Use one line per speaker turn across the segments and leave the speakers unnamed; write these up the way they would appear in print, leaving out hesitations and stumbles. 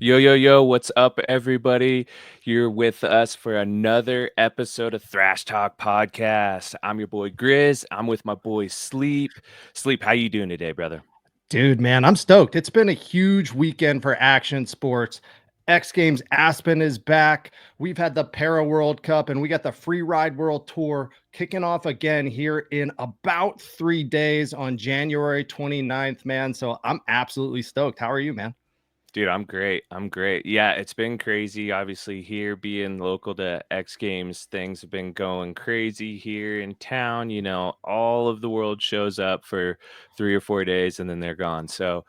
Yo, yo, yo, what's up, everybody? You're with us for another episode of Thrash Talk Podcast. I'm your boy Grizz. I'm with my boy Sleep. Sleep, how you doing today, brother?
Dude, man, I'm stoked. It's been a huge weekend for action sports. X Games Aspen is back. We've had the Para World Cup and we got the Free Ride World Tour kicking off again here in about 3 days on January 29th, man. So I'm absolutely stoked. How are you, man?
Dude, I'm great. I'm great. Yeah, it's been crazy. Obviously, here being local to X Games, things have been going crazy here in town. All of the world shows up for 3 or 4 days and then they're gone. So,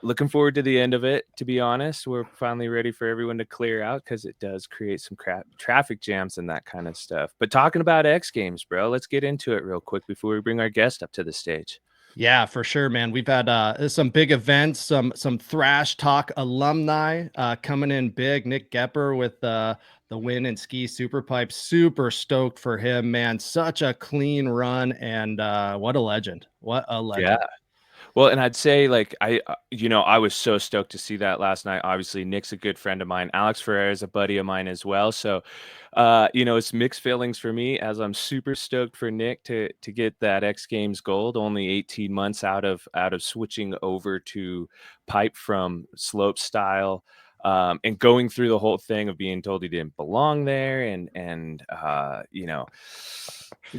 looking forward to the end of it. To be honest, we're finally ready for everyone to clear out because it does create some traffic jams and that kind of stuff. But talking about X Games, bro, let's get into it real quick before we bring our guest up to the stage.
Yeah, for sure, man. We've had some big events, some Thrash Talk alumni coming in big. Nick Gepper with the win in ski super pipe. Super stoked for him, man. Such a clean run, and what a legend! What a
Yeah.
legend!
Well, and I'd say like I was so stoked to see that last night. Obviously, Nick's a good friend of mine. Alex Ferrer is a buddy of mine as well. So, it's mixed feelings for me as I'm super stoked for Nick to get that X Games gold. Only 18 months out of switching over to pipe from slope style. And going through the whole thing of being told he didn't belong there and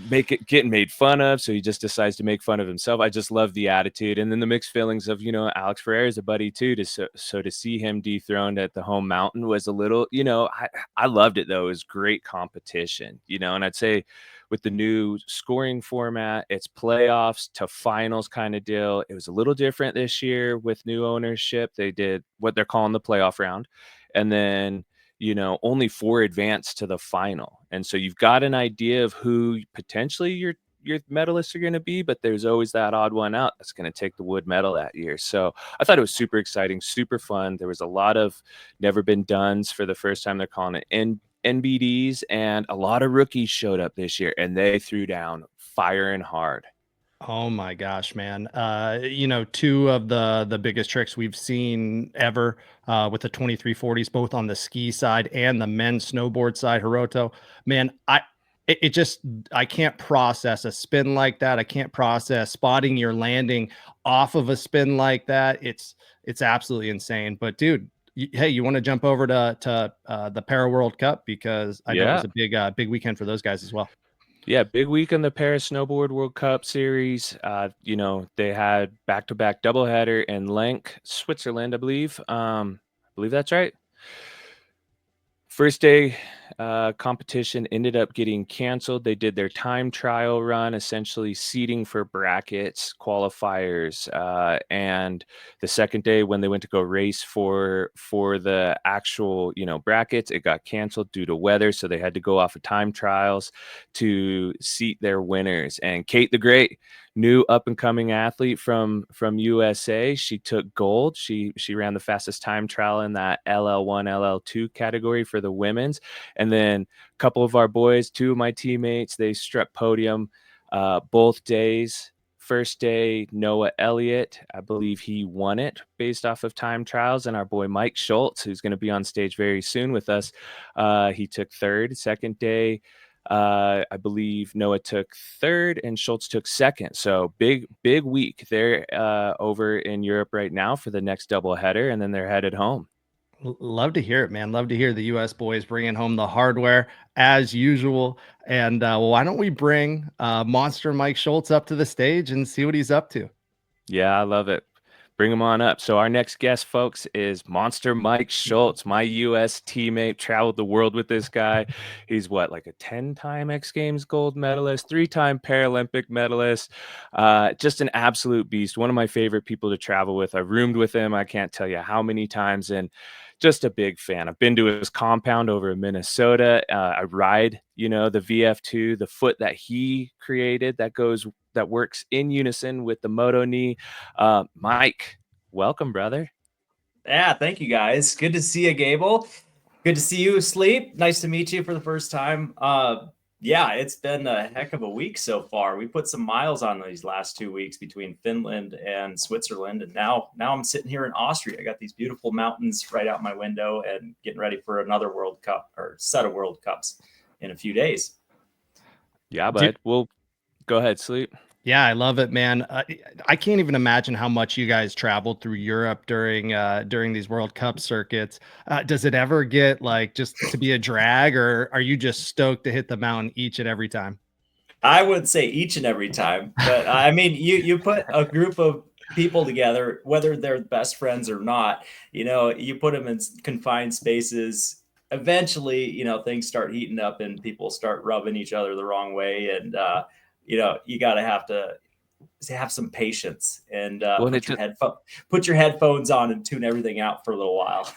make it getting made fun of, so he just decides to make fun of himself. I just love the attitude, and then the mixed feelings of Alex Ferrer is a buddy too. So to see him dethroned at the home mountain was a little, I loved it though. It was great competition, and I'd say with the new scoring format, it's playoffs to finals kind of deal. It was a little different this year with new ownership. They did what they're calling the playoff round, and then only four advance to the final. And so you've got an idea of who potentially your medalists are going to be, but there's always that odd one out that's going to take the wood medal that year. So I thought it was super exciting, super fun. There was a lot of never been dones for the first time. They're calling it NBDs, and a lot of rookies showed up this year and they threw down firing hard.
Oh my gosh, man. Two of the biggest tricks we've seen ever with the 2340s, both on the ski side and the men's snowboard side, Hiroto. Man, it just I can't process a spin like that. I can't process spotting your landing off of a spin like that. It's absolutely insane. But dude, hey, you want to jump over to the Para World Cup because I know it
Yeah.
was a big weekend for those guys as well.
Yeah, big week in the Paris Snowboard World Cup series. They had back-to-back doubleheader in Lenk, Switzerland, I believe. I believe that's right. First day competition ended up getting canceled. They did their time trial run, essentially seeding for brackets, qualifiers, and the second day when they went to go race for the actual brackets, it got canceled due to weather. So they had to go off of time trials to seat their winners. And Kate the Great, new up and coming athlete from USA. She took gold. She ran the fastest time trial in that LL1, LL2 category for the women's. And then a couple of our boys, two of my teammates, they struck podium both days. First day, Noah Elliott, I believe he won it based off of time trials. And our boy Mike Schultz, who's going to be on stage very soon with us, he took third. Second day, I believe Noah took third and Schultz took second. So big week. They're over in Europe right now for the next doubleheader, and then they're headed home.
Love to hear it, man. Love to hear the U.S. boys bringing home the hardware as usual. And why don't we bring Monster Mike Schultz up to the stage and see what he's up to?
Yeah, I love it. Bring him on up. So our next guest, folks, is Monster Mike Schultz, my U.S. teammate. Traveled the world with this guy. He's what, like a 10-time X Games gold medalist, 3-time Paralympic medalist. Just an absolute beast. One of my favorite people to travel with. I've roomed with him. I can't tell you how many times, and just a big fan. I've been to his compound over in Minnesota. I ride, the VF2, the foot that he created that works in unison with the Moto knee. Mike, welcome, brother.
Yeah, thank you guys. Good to see you, Gable. Good to see you, Sleep. Nice to meet you for the first time. Yeah, it's been a heck of a week so far. We put some miles on these last 2 weeks between Finland and Switzerland, and now I'm sitting here in Austria. I got these beautiful mountains right out my window, and getting ready for another World Cup or set of World Cups in a few days.
Yeah, bud. Well, go ahead, Sleep.
Yeah, I love it, man. I can't even imagine how much you guys traveled through Europe during these World Cup circuits. Does it ever get like just to be a drag, or are you just stoked to hit the mountain each and every time?
I would say each and every time, but I mean, you put a group of people together, whether they're best friends or not, you put them in confined spaces. Eventually, things start heating up and people start rubbing each other the wrong way, and you got to have some patience and
Well,
put your headphones on and tune everything out for a little while.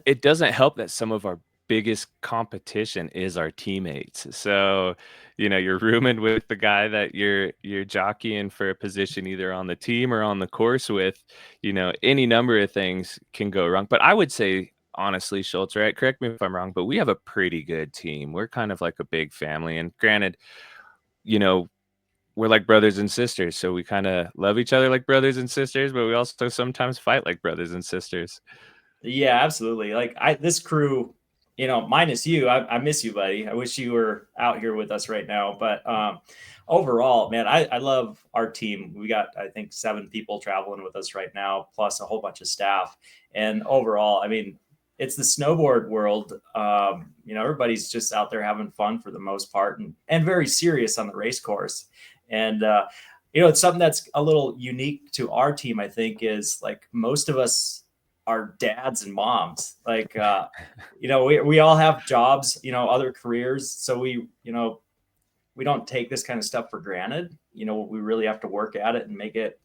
it doesn't help that some of our biggest competition is our teammates. So, you're rooming with the guy that you're jockeying for a position either on the team or on the course with, any number of things can go wrong. But I would say, honestly, Schultz, right? Correct me if I'm wrong, but we have a pretty good team. We're kind of like a big family. And granted, we're like brothers and sisters. So we kind of love each other like brothers and sisters, but we also sometimes fight like brothers and sisters.
Yeah, absolutely. Like this crew, minus you, I miss you, buddy. I wish you were out here with us right now. But overall, man, I love our team. We got, I think, 7 people traveling with us right now, plus a whole bunch of staff. And overall, I mean, it's the snowboard world. Everybody's just out there having fun for the most part, and very serious on the race course. And it's something that's a little unique to our team, I think, is like most of us are dads and moms. Like, we all have jobs, other careers. So we don't take this kind of stuff for granted. We really have to work at it and make it,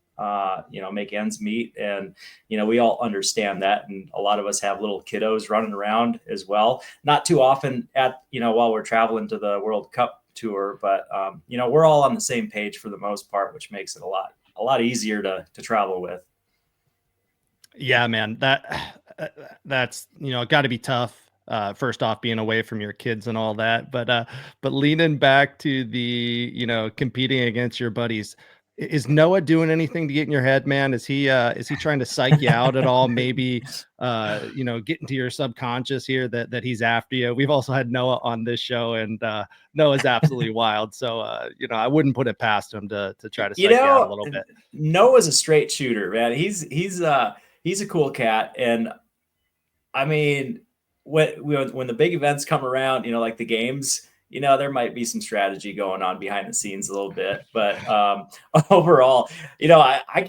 make ends meet. And, we all understand that. And a lot of us have little kiddos running around as well. Not too often while we're traveling to the World Cup tour, but, we're all on the same page for the most part, which makes it a lot easier to travel with.
Yeah, man, that's got to be tough. First off, being away from your kids and all that, but leaning back to the competing against your buddies, is Noah doing anything to get in your head, man? Is he trying to psych you out at all? Maybe get into your subconscious here that he's after you. We've also had Noah on this show, and Noah's absolutely wild. So I wouldn't put it past him to try to psych you out a little bit.
Noah's a straight shooter, man. He's a cool cat. And I mean, when the big events come around, like the games, there might be some strategy going on behind the scenes a little bit, but overall, I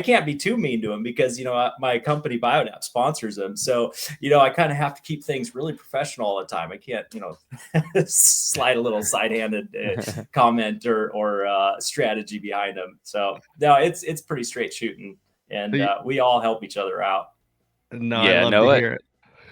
can't be too mean to him because, my company Biodapt sponsors him. So, I kind of have to keep things really professional all the time. I can't, slide a little side-handed comment or strategy behind him. So no, it's pretty straight shooting. And we all help each other out.
No, yeah, I love to hear it.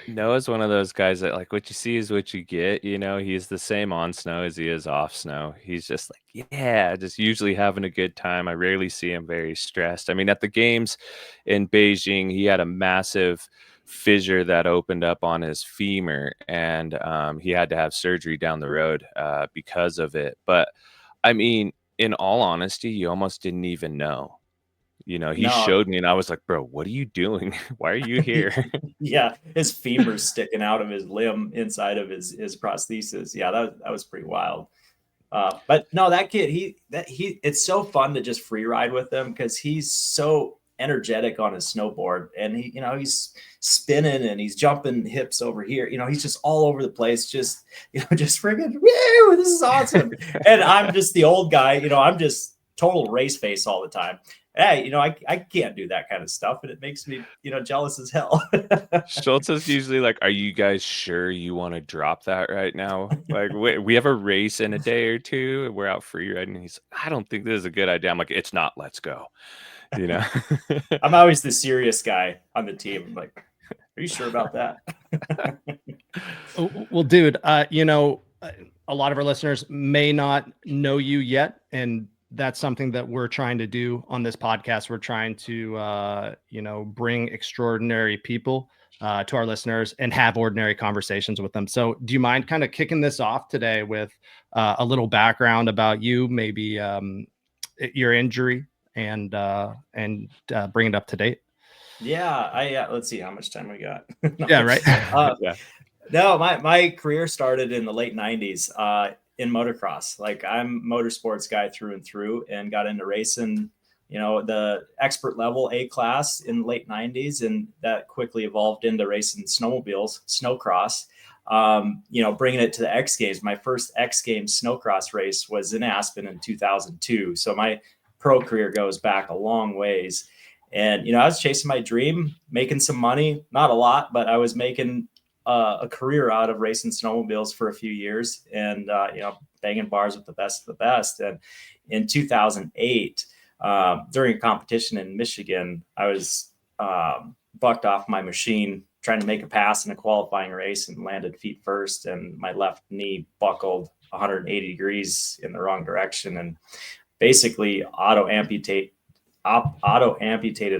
Noah's one of those guys that like what you see is what you get. He's the same on snow as he is off snow. He's just like, yeah, just usually having a good time. I rarely see him very stressed. I mean, at the games in Beijing, he had a massive fissure that opened up on his femur, and he had to have surgery down the road because of it. But I mean, in all honesty, you almost didn't even know. He showed me and I was like, bro, what are you doing? Why are you here?
Yeah. His femur's sticking out of his limb inside of his prosthesis. Yeah. That was pretty wild. But no, that kid, it's so fun to just free ride with him because he's so energetic on his snowboard, and he's spinning and he's jumping hips over here. He's just all over the place. Just friggin', woo, this is awesome. And I'm just the old guy, I'm just total race face all the time. Hey, I can't do that kind of stuff, and it makes me, jealous as hell.
Schultz is usually like, are you guys sure you want to drop that right now? Like, we have a race in a day or two, and we're out free riding. And he's, I don't think this is a good idea. I'm like, it's not, let's go.
I'm always the serious guy on the team. I'm like, are you sure about that?
Well, dude, a lot of our listeners may not know you yet, and that's something that we're trying to do on this podcast. We're trying to, bring extraordinary people to our listeners and have ordinary conversations with them. So do you mind kind of kicking this off today with a little background about you, maybe your injury, and bring it up to date.
Yeah, let's see how much time we got. No.
Yeah, right.
Yeah.
No, my career started in the late 90s in motocross. Like, I'm motorsports guy through and through, and got into racing, the expert level A class in the late 90s. And that quickly evolved into racing snowmobiles, snowcross, bringing it to the X Games. My first X Games snowcross race was in Aspen in 2002. So my pro career goes back a long ways. And, I was chasing my dream, making some money, not a lot, but I was making a career out of racing snowmobiles for a few years, and banging bars with the best of the best. And in 2008, during a competition in Michigan, I was bucked off my machine trying to make a pass in a qualifying race, and landed feet first, and my left knee buckled 180 degrees in the wrong direction, and basically auto amputated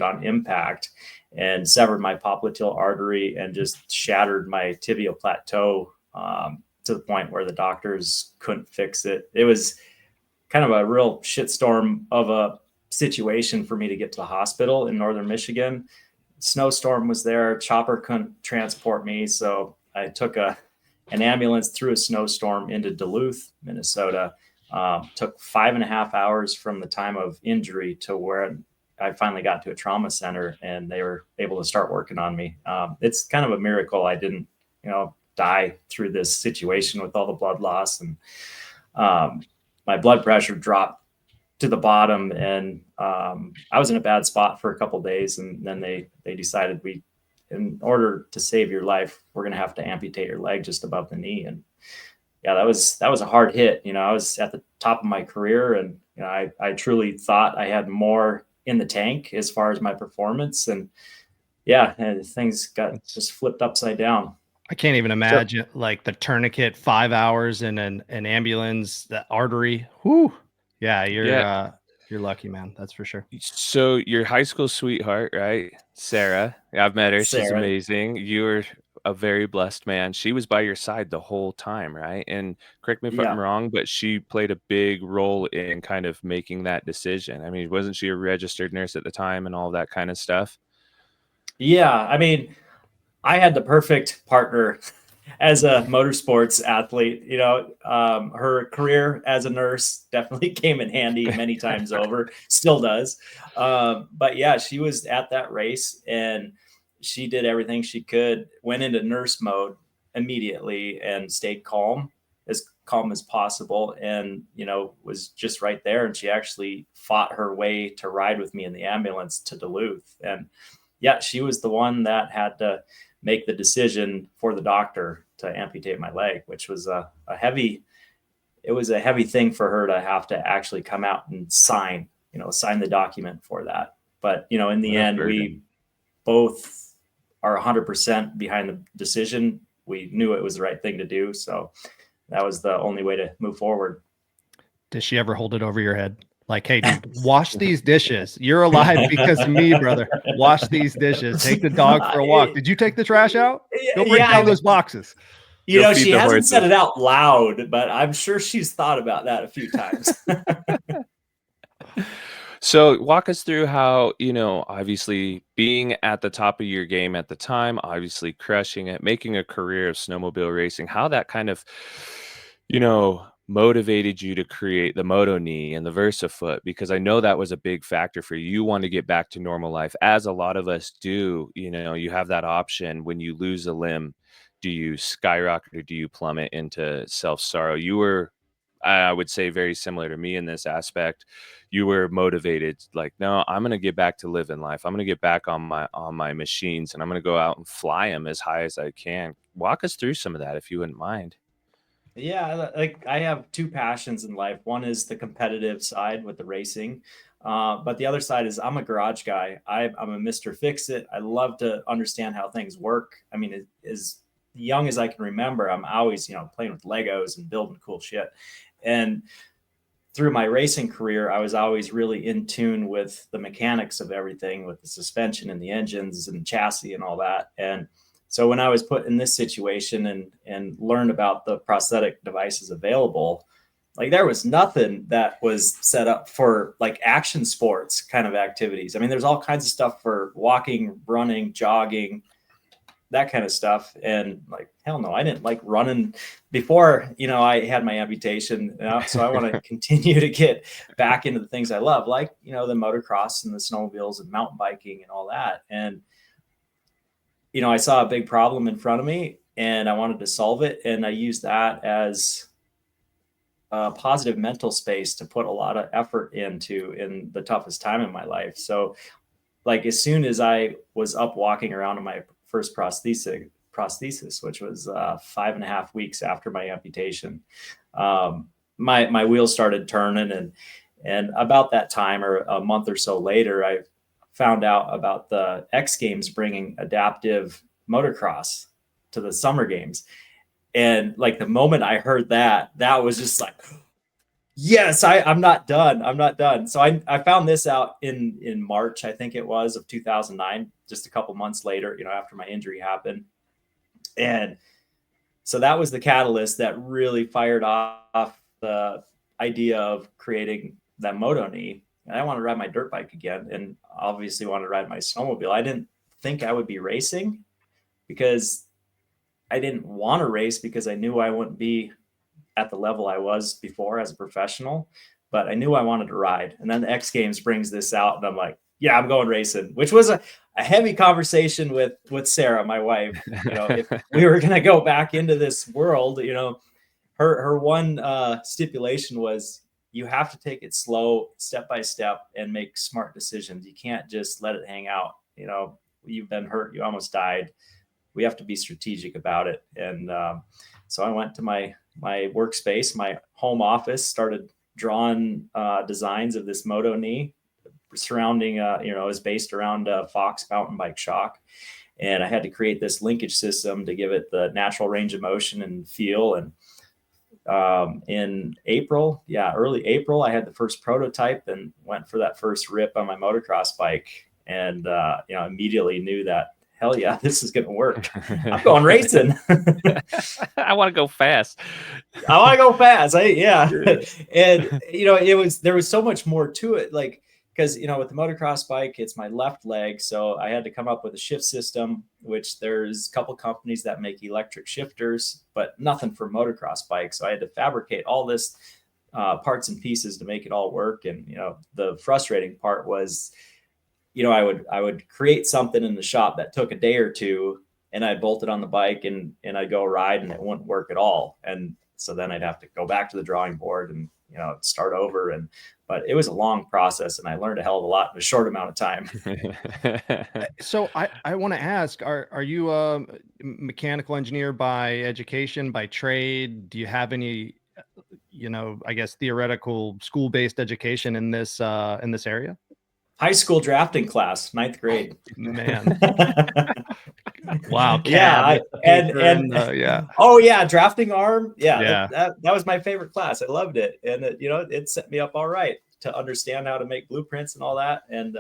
on impact, and severed my popliteal artery, and just shattered my tibial plateau, to the point where the doctors couldn't fix it. It was kind of a real shitstorm of a situation for me to get to the hospital in northern Michigan. Snowstorm was there. Chopper couldn't transport me. So I took an ambulance through a snowstorm into Duluth, Minnesota. Took 5.5 hours from the time of injury to where I finally got to a trauma center, and they were able to start working on me. It's kind of a miracle I didn't, die through this situation with all the blood loss. And my blood pressure dropped to the bottom, and I was in a bad spot for a couple of days. And then they decided, in order to save your life, we're going to have to amputate your leg just above the knee. And yeah, that was a hard hit. I was at the top of my career, and I truly thought I had more in the tank as far as my performance. And yeah, and things got just flipped upside down.
I can't even imagine like the tourniquet, 5 hours in an ambulance, the artery. Whoo. Yeah, you're lucky, man. That's for sure.
So your high school sweetheart, right? Sarah. Yeah, I've met her. She's
Sarah.
amazing. You were a very blessed man. She was by your side the whole time, right? And correct me if I'm wrong, but she played a big role in kind of making that decision. I mean, wasn't she a registered nurse at the time and all that kind of stuff?
Yeah, I mean, I had the perfect partner as a motorsports athlete. Her career as a nurse definitely came in handy many times over, still does. But yeah, she was at that race, and she did everything she could, went into nurse mode immediately, and stayed calm as possible. And, was just right there. And she actually fought her way to ride with me in the ambulance to Duluth. And yeah, she was the one that had to make the decision for the doctor to amputate my leg, which was a heavy thing for her to have to actually come out and sign the document for that. But, in the end, we both are 100% behind the decision. We knew it was the right thing to do. So that was the only way to move forward.
Did she ever hold it over your head? Like, hey, dude, wash these dishes. You're alive because of me, brother. Wash these dishes. Take the dog for a walk. Did you take the trash out? Go break down those boxes.
She hasn't said it out loud, but I'm sure she's thought about that a few times.
So walk us through how, obviously being at the top of your game at the time, obviously crushing it, making a career of snowmobile racing, how that kind of, motivated you to create the Moto knee and the VersaFoot, because I know that was a big factor for you. You want to get back to normal life, as a lot of us do. You have that option when you lose a limb. Do you skyrocket or do you plummet into self-sorrow? You were, I would say, very similar to me in this aspect. You were motivated, like, no, I'm going to get back to living life. I'm going to get back on my machines, and I'm going to go out and fly them as high as I can. Walk us through some of that, if you wouldn't mind.
Yeah, like, I have two passions in life. One is the competitive side with the racing. But the other side is I'm a garage guy. I'm a Mr. Fix-It. I love to understand how things work. I mean, as young as I can remember, I'm always, playing with Legos and building cool shit. And through my racing career, I was always really in tune with the mechanics of everything, with the suspension and the engines and chassis and all that. And so when I was put in this situation and learned about the prosthetic devices available, Like there was nothing that was set up for like action sports kind of activities. I mean, there's all kinds of stuff for walking, running, jogging, that kind of stuff. And like, hell no, I didn't like running before, I had my amputation. So I want to continue to get back into the things I love, like, the motocross and the snowmobiles and mountain biking and all that. And, I saw a big problem in front of me and I wanted to solve it. And I used that as a positive mental space to put a lot of effort into in the toughest time in my life. So like as soon as I was up walking around in my first prosthesis, which was 5.5 weeks after my amputation, my wheels started turning, and about that time or a month or so later, I found out about the X Games bringing adaptive motocross to the summer games. And like the moment I heard that was just like, yes, I'm not done. I'm not done. So I found this out in March, I think it was, of 2009, just a couple months later, after my injury happened. And so that was the catalyst that really fired off the idea of creating that Moto knee. And I want to ride my dirt bike again, and obviously want to ride my snowmobile. I didn't think I would be racing because I didn't want to race, because I knew I wouldn't be at the level I was before as a professional, but I knew I wanted to ride. And then the X Games brings this out and I'm like, yeah, I'm going racing, which was a heavy conversation with Sarah, my wife. If we were going to go back into this world, her one stipulation was, you have to take it slow, step by step, and make smart decisions. You can't just let it hang out. You've been hurt, you almost died. We have to be strategic about it. And so I went to my workspace, my home office, started drawing designs of this Moto knee surrounding, is based around Fox mountain bike shock. And I had to create this linkage system to give it the natural range of motion and feel. And in April, early April, I had the first prototype and went for that first rip on my motocross bike. And, immediately knew that, hell yeah, this is going to work. I'm going racing.
I want to go fast.
I want to go fast. And, there was so much more to it. Like, because, with the motocross bike, it's my left leg. So I had to come up with a shift system, which there's a couple companies that make electric shifters, but nothing for motocross bikes. So I had to fabricate all this parts and pieces to make it all work. And, the frustrating part was, I would create something in the shop that took a day or two, and I'd bolt it on the bike and I'd go ride and it wouldn't work at all. And so then I'd have to go back to the drawing board and, start over. But it was a long process, and I learned a hell of a lot in a short amount of time.
So I want to ask, are you a mechanical engineer by education, by trade? Do you have any, I guess, theoretical school-based education in this area?
High school drafting class, 9th grade.
Man. Wow.
Yeah. Oh yeah. Drafting arm. Yeah. That was my favorite class. I loved it. And it set me up all right to understand how to make blueprints and all that. And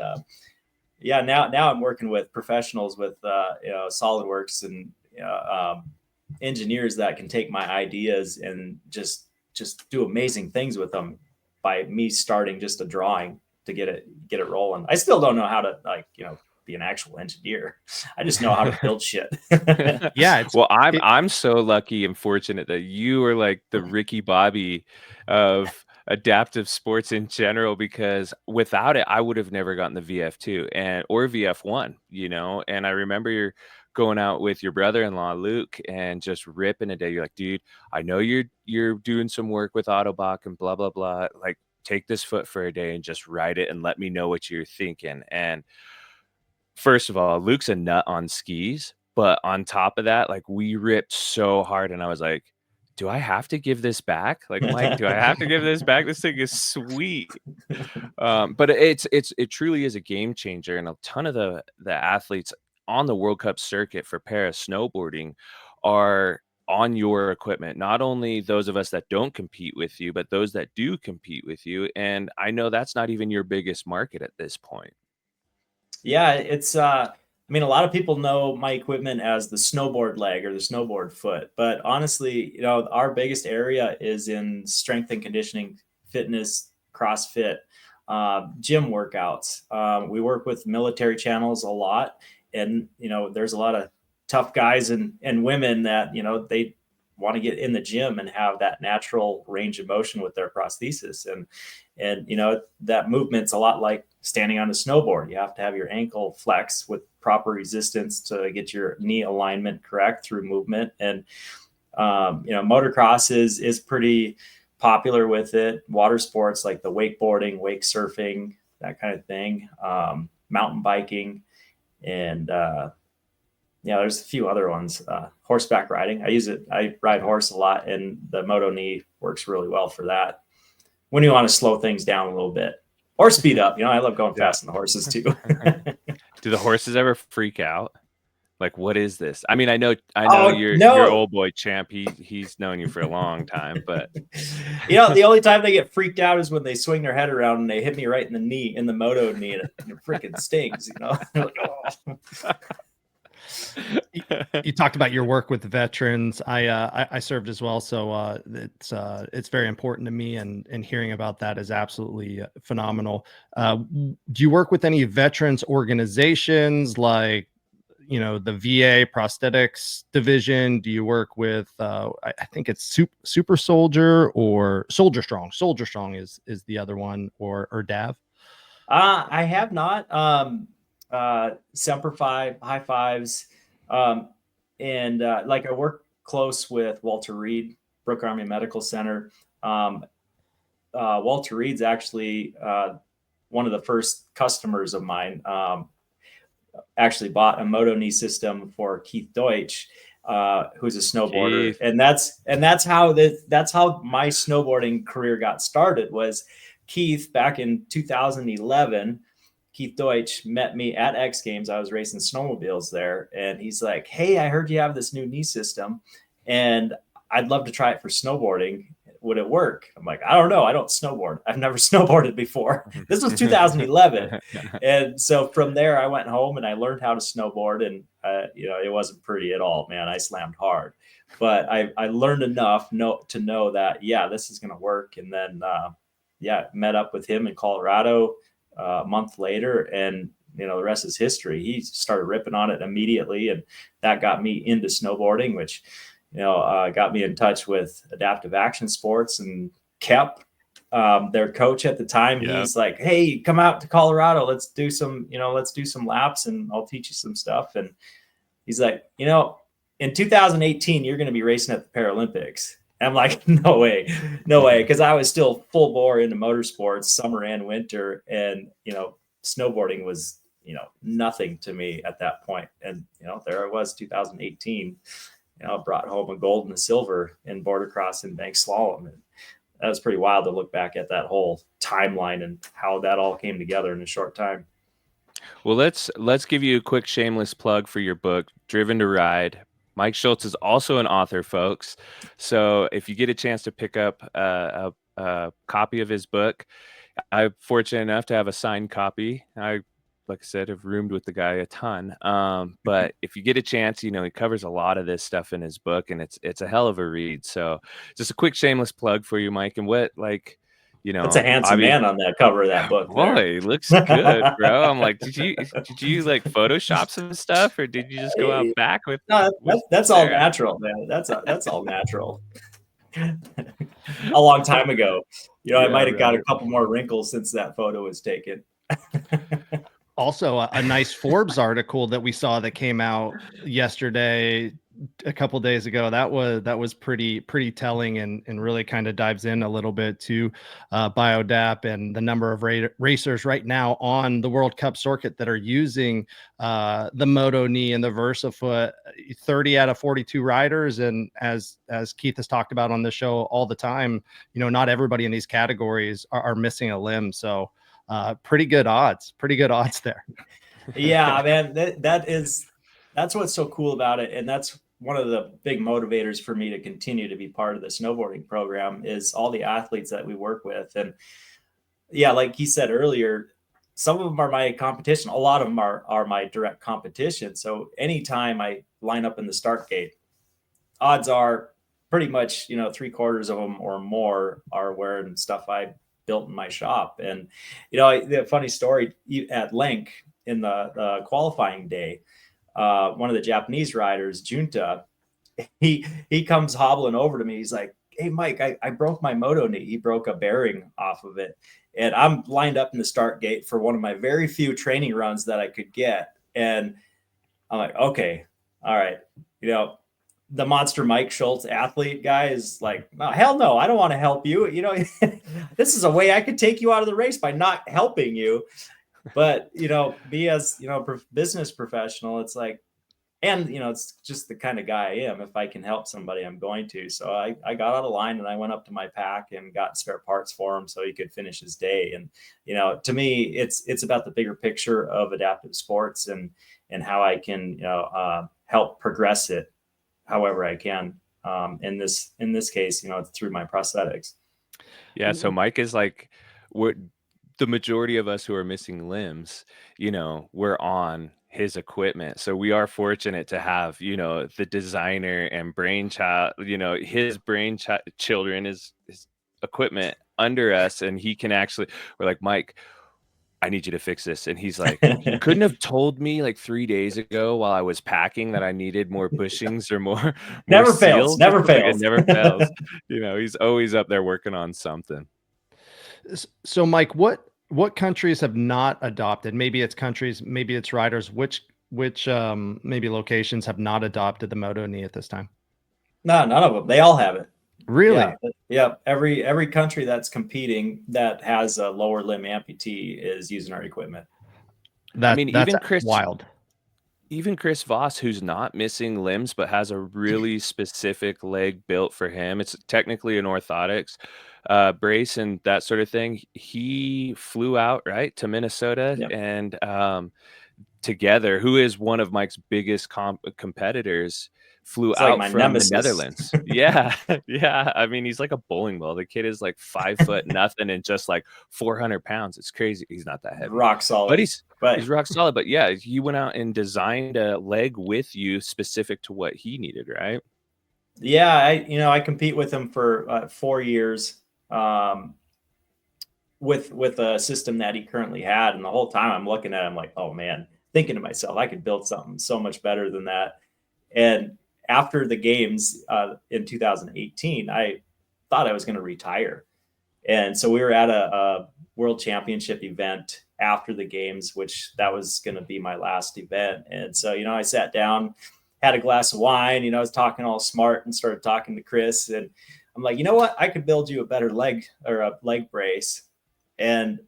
now I'm working with professionals with, SolidWorks and, engineers that can take my ideas and just do amazing things with them by me starting just a drawing to get it rolling. I still don't know how to be an actual engineer. I just know how to build shit.
Yeah.
I'm so lucky and fortunate that you are like the Ricky Bobby of adaptive sports in general, because without it, I would have never gotten the VF2 or VF1, and I remember you're going out with your brother-in-law, Luke, and just ripping a day. You're like, dude, I know you're doing some work with Autobach and blah, blah, blah. Like, take this foot for a day and just ride it and let me know what you're thinking. And first of all, Luke's a nut on skis, but on top of that, like, we ripped so hard, and I was like, do I have to give this back? Like, Mike, do I have to give this back? This thing is sweet. But it truly is a game changer. And a ton of the athletes on the World Cup circuit for para snowboarding are on your equipment, not only those of us that don't compete with you, but those that do compete with you. And I know that's not even your biggest market at this point.
Yeah, it's mean, a lot of people know my equipment as the snowboard leg or the snowboard foot, but honestly, our biggest area is in strength and conditioning, fitness, CrossFit, gym workouts. We work with military channels a lot, and there's a lot of tough guys and women that they want to get in the gym and have that natural range of motion with their prosthesis, and that movement's a lot like standing on a snowboard. You have to have your ankle flex with proper resistance to get your knee alignment correct through movement. And motocross is pretty popular with it. Water sports like the wakeboarding, wake surfing, that kind of thing, mountain biking, and there's a few other ones. Horseback riding, I ride horse a lot, and the Moto knee works really well for that when you want to slow things down a little bit or speed up. I love going fast on the horses too.
Do the horses ever freak out? Like, what is this? I mean, I know you're old boy champ. He's known you for a long time, but
the only time they get freaked out is when they swing their head around and they hit me right in the knee, in the Moto knee, and it freaking stings. They're like, oh.
You talked about your work with the veterans. I served as well, so it's very important to me, and hearing about that is absolutely phenomenal. Do you work with any veterans organizations like the VA prosthetics division? Do you work with I think it's Super Soldier or Soldier Strong? Soldier Strong is the other one, or DAV?
I have not. Semper Fi, high fives. And like I work close with Walter Reed, Brooke Army Medical Center. Walter Reed's actually one of the first customers of mine. Actually bought a Moto knee system for Keith Deutsch, who's a snowboarder. And that's how my snowboarding career got started. Was Keith back in 2011. Keith Deutsch met me at X Games. I was racing snowmobiles there, and he's like, "Hey, I heard you have this new knee system, and I'd love to try it for snowboarding. Would it work?" I'm like, "I don't know. I don't snowboard. I've never snowboarded before." This was 2011. And so from there, I went home and I learned how to snowboard, and it wasn't pretty at all, man. I slammed hard, but I learned enough to know that, yeah, this is going to work. And then, met up with him in Colorado a month later, and the rest is history. He started ripping on it immediately, and that got me into snowboarding, which got me in touch with Adaptive Action Sports, and Kep, their coach at the time. Yep. He's like, "Hey, come out to Colorado. Let's do some laps, and I'll teach you some stuff." And he's like, "In 2018, you're going to be racing at the Paralympics." And I'm like, no way. Because I was still full bore into motorsports, summer and winter. And, snowboarding was, nothing to me at that point. And, there I was, 2018, brought home a gold and a silver in border cross and bank slalom. And that was pretty wild to look back at that whole timeline and how that all came together in a short time.
Well, let's give you a quick shameless plug for your book, Driven to Ride. Mike Schultz is also an author, folks. So if you get a chance to pick up a copy of his book, I'm fortunate enough to have a signed copy. Like I said, have roomed with the guy a ton. But if you get a chance, he covers a lot of this stuff in his book, and it's a hell of a read. So just a quick shameless plug for you, Mike. And
that's a handsome man on the cover of that book.
Boy, looks good, bro. I'm like, did you like Photoshop some stuff, or did you just go out back with?
No, that's all natural, man. That's all natural. A long time ago, I might have got a couple more wrinkles since that photo was taken.
Also, a nice Forbes article that we saw that came out yesterday, a couple days ago. That was pretty telling, and really kind of dives in a little bit to Biodapt and the number of racers right now on the World Cup circuit that are using the Moto knee and the VersaFoot. 30 out of 42 riders, and as Keith has talked about on the show all the time, not everybody in these categories are missing a limb. So pretty good odds there.
Yeah, man, that's what's so cool about it. And that's one of the big motivators for me to continue to be part of the snowboarding program, is all the athletes that we work with. And yeah, like he said earlier, some of them are my competition. A lot of them are my direct competition. So anytime I line up in the start gate, odds are pretty much, 3/4 of them or more are wearing stuff I built in my shop. And, the funny story at Link in the qualifying day, one of the Japanese riders, Junta, he comes hobbling over to me. He's like, "Hey, Mike, I broke my Moto knee." He broke a bearing off of it. And I'm lined up in the start gate for one of my very few training runs that I could get. And I'm like, okay, all right. The monster Mike Schultz athlete guy is like, oh, hell no, I don't want to help you. This is a way I could take you out of the race by not helping you. But, be as, business professional, it's like, and, it's just the kind of guy I am. If I can help somebody, I'm going to. So I got out of line and I went up to my pack and got spare parts for him so he could finish his day. And, to me, it's about the bigger picture of adaptive sports and how I can, help progress it however I can. In this case, it's through my prosthetics.
Yeah. So Mike is like, we're the majority of us who are missing limbs, we're on his equipment. So we are fortunate to have, the designer and brainchild, his children, his equipment under us. And he can actually, we're like, Mike, I need you to fix this. And he's like, you couldn't have told me like 3 days ago while I was packing that I needed more bushings or more
Never fails.
seals.
Never
Like,
fails.
it never fails. He's always up there working on something.
So Mike, what countries have not adopted? Maybe it's countries, maybe it's riders. Which maybe locations have not adopted the Moto knee at this time?
No, none of them. They all have it.
Really?
Yeah. Every country that's competing that has a lower limb amputee is using our equipment.
That's
even Chris,
wild.
Even Chris Voss, who's not missing limbs but has a really specific leg built for him. It's technically an orthotics brace and that sort of thing. He flew out right to Minnesota
Yep.
and together, who is one of Mike's biggest competitors, flew
It's
out
like
from
nemesis.
the Netherlands. Yeah. I mean, he's like a bowling ball. The kid is like 5 foot nothing and just like 400 pounds. It's crazy. He's not that heavy.
Rock solid.
But he's rock solid. But yeah, he went out and designed a leg with you specific to what he needed, right?
Yeah, I compete with him for 4 years with a system that he currently had, and the whole time I'm looking at him like, oh man, thinking to myself, I could build something so much better than that. And after the games in 2018, I thought I was going to retire. And so we were at a world championship event after the games, which that was going to be my last event. And so, I sat down, had a glass of wine, I was talking all smart and started talking to Chris. And I'm like, you know what? I could build you a better leg or a leg brace. And,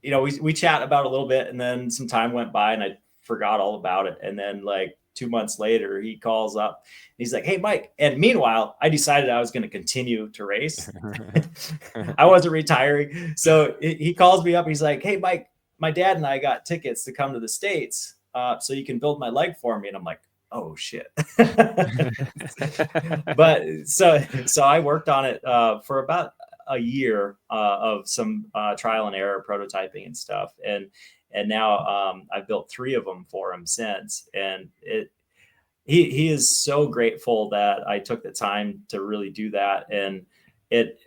we chat about it a little bit, and then some time went by and I forgot all about it. And then like 2 months later, he calls up. He's like, hey, Mike. And meanwhile, I decided I was going to continue to race. I wasn't retiring. So he calls me up. He's like, hey, Mike, my dad and I got tickets to come to the States so you can build my leg for me. And I'm like, oh, shit. But so I worked on it for about a year of some trial and error prototyping and stuff. And now I've built 3 of them for him since. And he is so grateful that I took the time to really do that. And it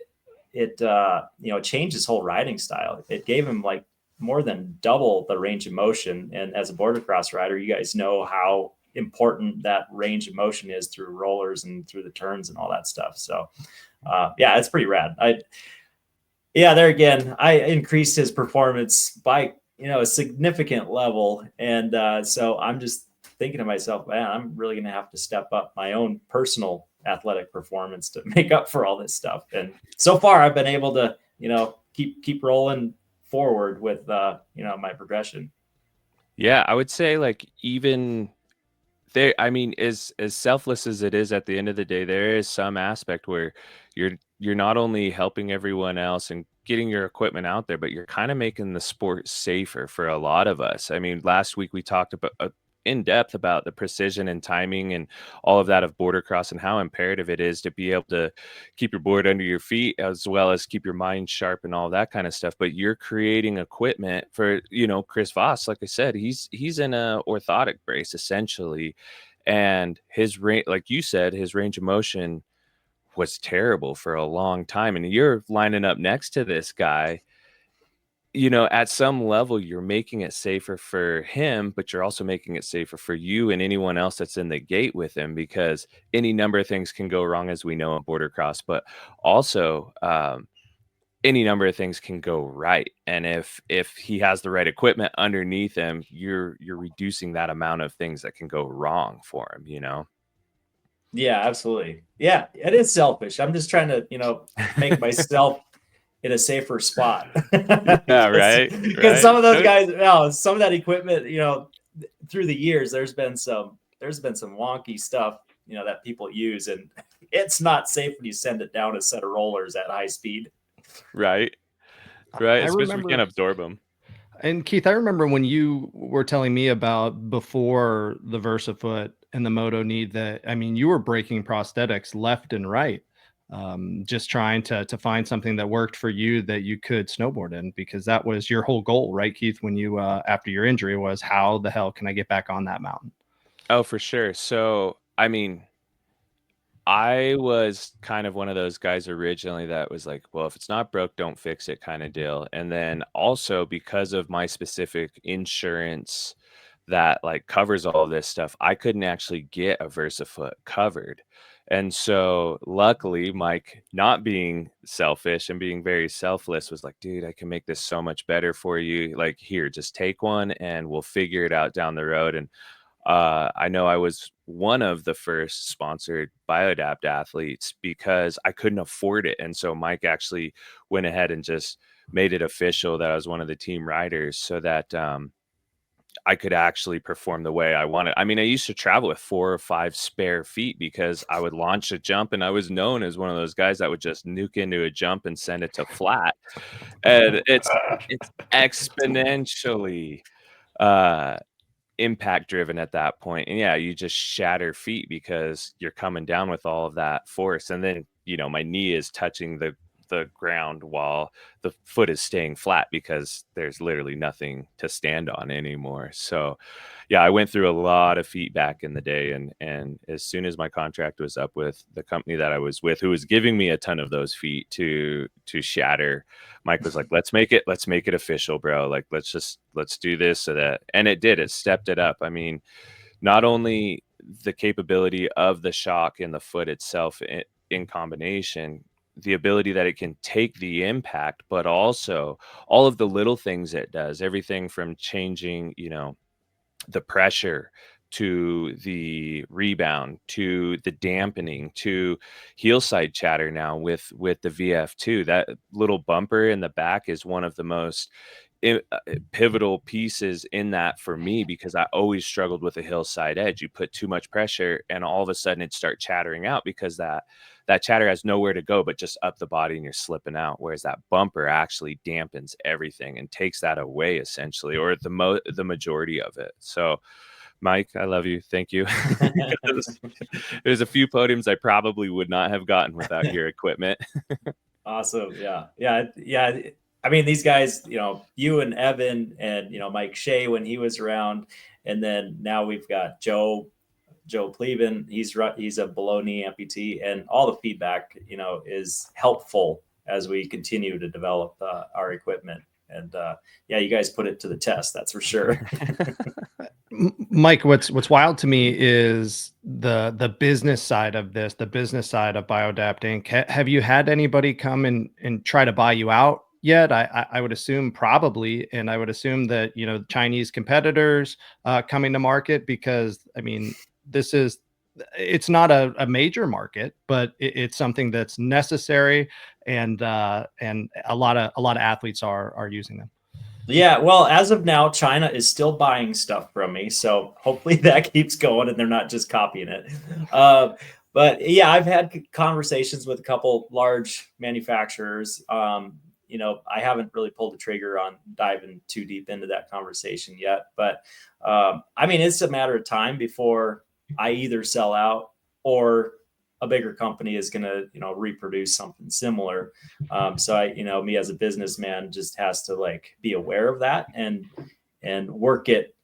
changed his whole riding style. It gave him like more than double the range of motion. And as a border cross rider, you guys know how important that range of motion is through rollers and through the turns and all that stuff. So yeah, it's pretty rad. There again, I increased his performance by a significant level. And so I'm just thinking to myself, man, I'm really going to have to step up my own personal athletic performance to make up for all this stuff. And so far I've been able to, keep rolling forward with, my progression.
Yeah. I would say like even there, I mean, as selfless as it is at the end of the day, there is some aspect where you're not only helping everyone else and getting your equipment out there, but you're kind of making the sport safer for a lot of us. I mean, last week we talked in depth about the precision and timing and all of that of border cross and how imperative it is to be able to keep your board under your feet as well as keep your mind sharp and all that kind of stuff. But you're creating equipment for, Chris Voss, like I said, he's in a orthotic brace essentially. And his range, like you said, his range of motion was terrible for a long time. And you're lining up next to this guy, at some level, you're making it safer for him, but you're also making it safer for you and anyone else that's in the gate with him, because any number of things can go wrong, as we know in border cross, but also any number of things can go right. And if he has the right equipment underneath him, you're reducing that amount of things that can go wrong for him.
Yeah, absolutely. Yeah, it is selfish. I'm just trying to, make myself in a safer spot.
Yeah, right.
Because some of those guys, some of that equipment, through the years, there's been some wonky stuff, that people use, and it's not safe when you send it down a set of rollers at high speed.
Right. Especially if we can't absorb them.
And Keith, I remember when you were telling me about before the VersaFoot and the Moto knee that, you were breaking prosthetics left and right, just trying to find something that worked for you that you could snowboard in, because that was your whole goal, right, Keith? When you, after your injury, was how the hell can I get back on that mountain?
Oh, for sure. So, I was kind of one of those guys originally that was like, well, if it's not broke, don't fix it kind of deal. And then also because of my specific insurance that like covers all this stuff, I couldn't actually get a VersaFoot covered. And so luckily, Mike, not being selfish and being very selfless, was like, dude, I can make this so much better for you. Like, here, just take one and we'll figure it out down the road. And I know I was one of the first sponsored Biodapt athletes because I couldn't afford it. And so Mike actually went ahead and just made it official that I was one of the team riders so that I could actually perform the way I wanted. I used to travel with 4 or 5 spare feet because I would launch a jump and I was known as one of those guys that would just nuke into a jump and send it to flat. And it's exponentially impact driven at that point. And yeah, you just shatter feet because you're coming down with all of that force. And then, my knee is touching the ground while the foot is staying flat because there's literally nothing to stand on anymore. So yeah, I went through a lot of feet back in the day. And as soon as my contract was up with the company that I was with, who was giving me a ton of those feet to shatter, Mike was like, let's make it official, bro. Like, let's do this so that, and it did, it stepped it up. Not only the capability of the shock in the foot itself in combination, the ability that it can take the impact, but also all of the little things it does, everything from changing, the pressure to the rebound, to the dampening, to heel side chatter now with the VF2. That little bumper in the back is one of the most pivotal pieces in that for me, because I always struggled with a hillside edge. You put too much pressure and all of a sudden it start chattering out because that chatter has nowhere to go but just up the body and you're slipping out. Whereas that bumper actually dampens everything and takes that away essentially, or the majority of it. So Mike, I love you. Thank you. There's a few podiums I probably would not have gotten without your equipment.
Awesome. Yeah. These guys, you and Evan and, Mike Shea when he was around. And then now we've got Joe Pleven. He's a below knee amputee, and all the feedback, is helpful as we continue to develop our equipment. And you guys put it to the test. That's for sure.
Mike, what's wild to me is the business side of this, the business side of Biodapt Inc. Have you had anybody come and try to buy you out yet? I would assume probably, and I would assume that Chinese competitors coming to market, because it's not a major market, but it's something that's necessary, and a lot of athletes are using them.
Yeah, well, as of now, China is still buying stuff from me, so hopefully that keeps going and they're not just copying it. But yeah, I've had conversations with a couple large manufacturers. I haven't really pulled the trigger on diving too deep into that conversation yet, but it's a matter of time before I either sell out or a bigger company is going to, reproduce something similar. So me as a businessman just has to like be aware of that and work it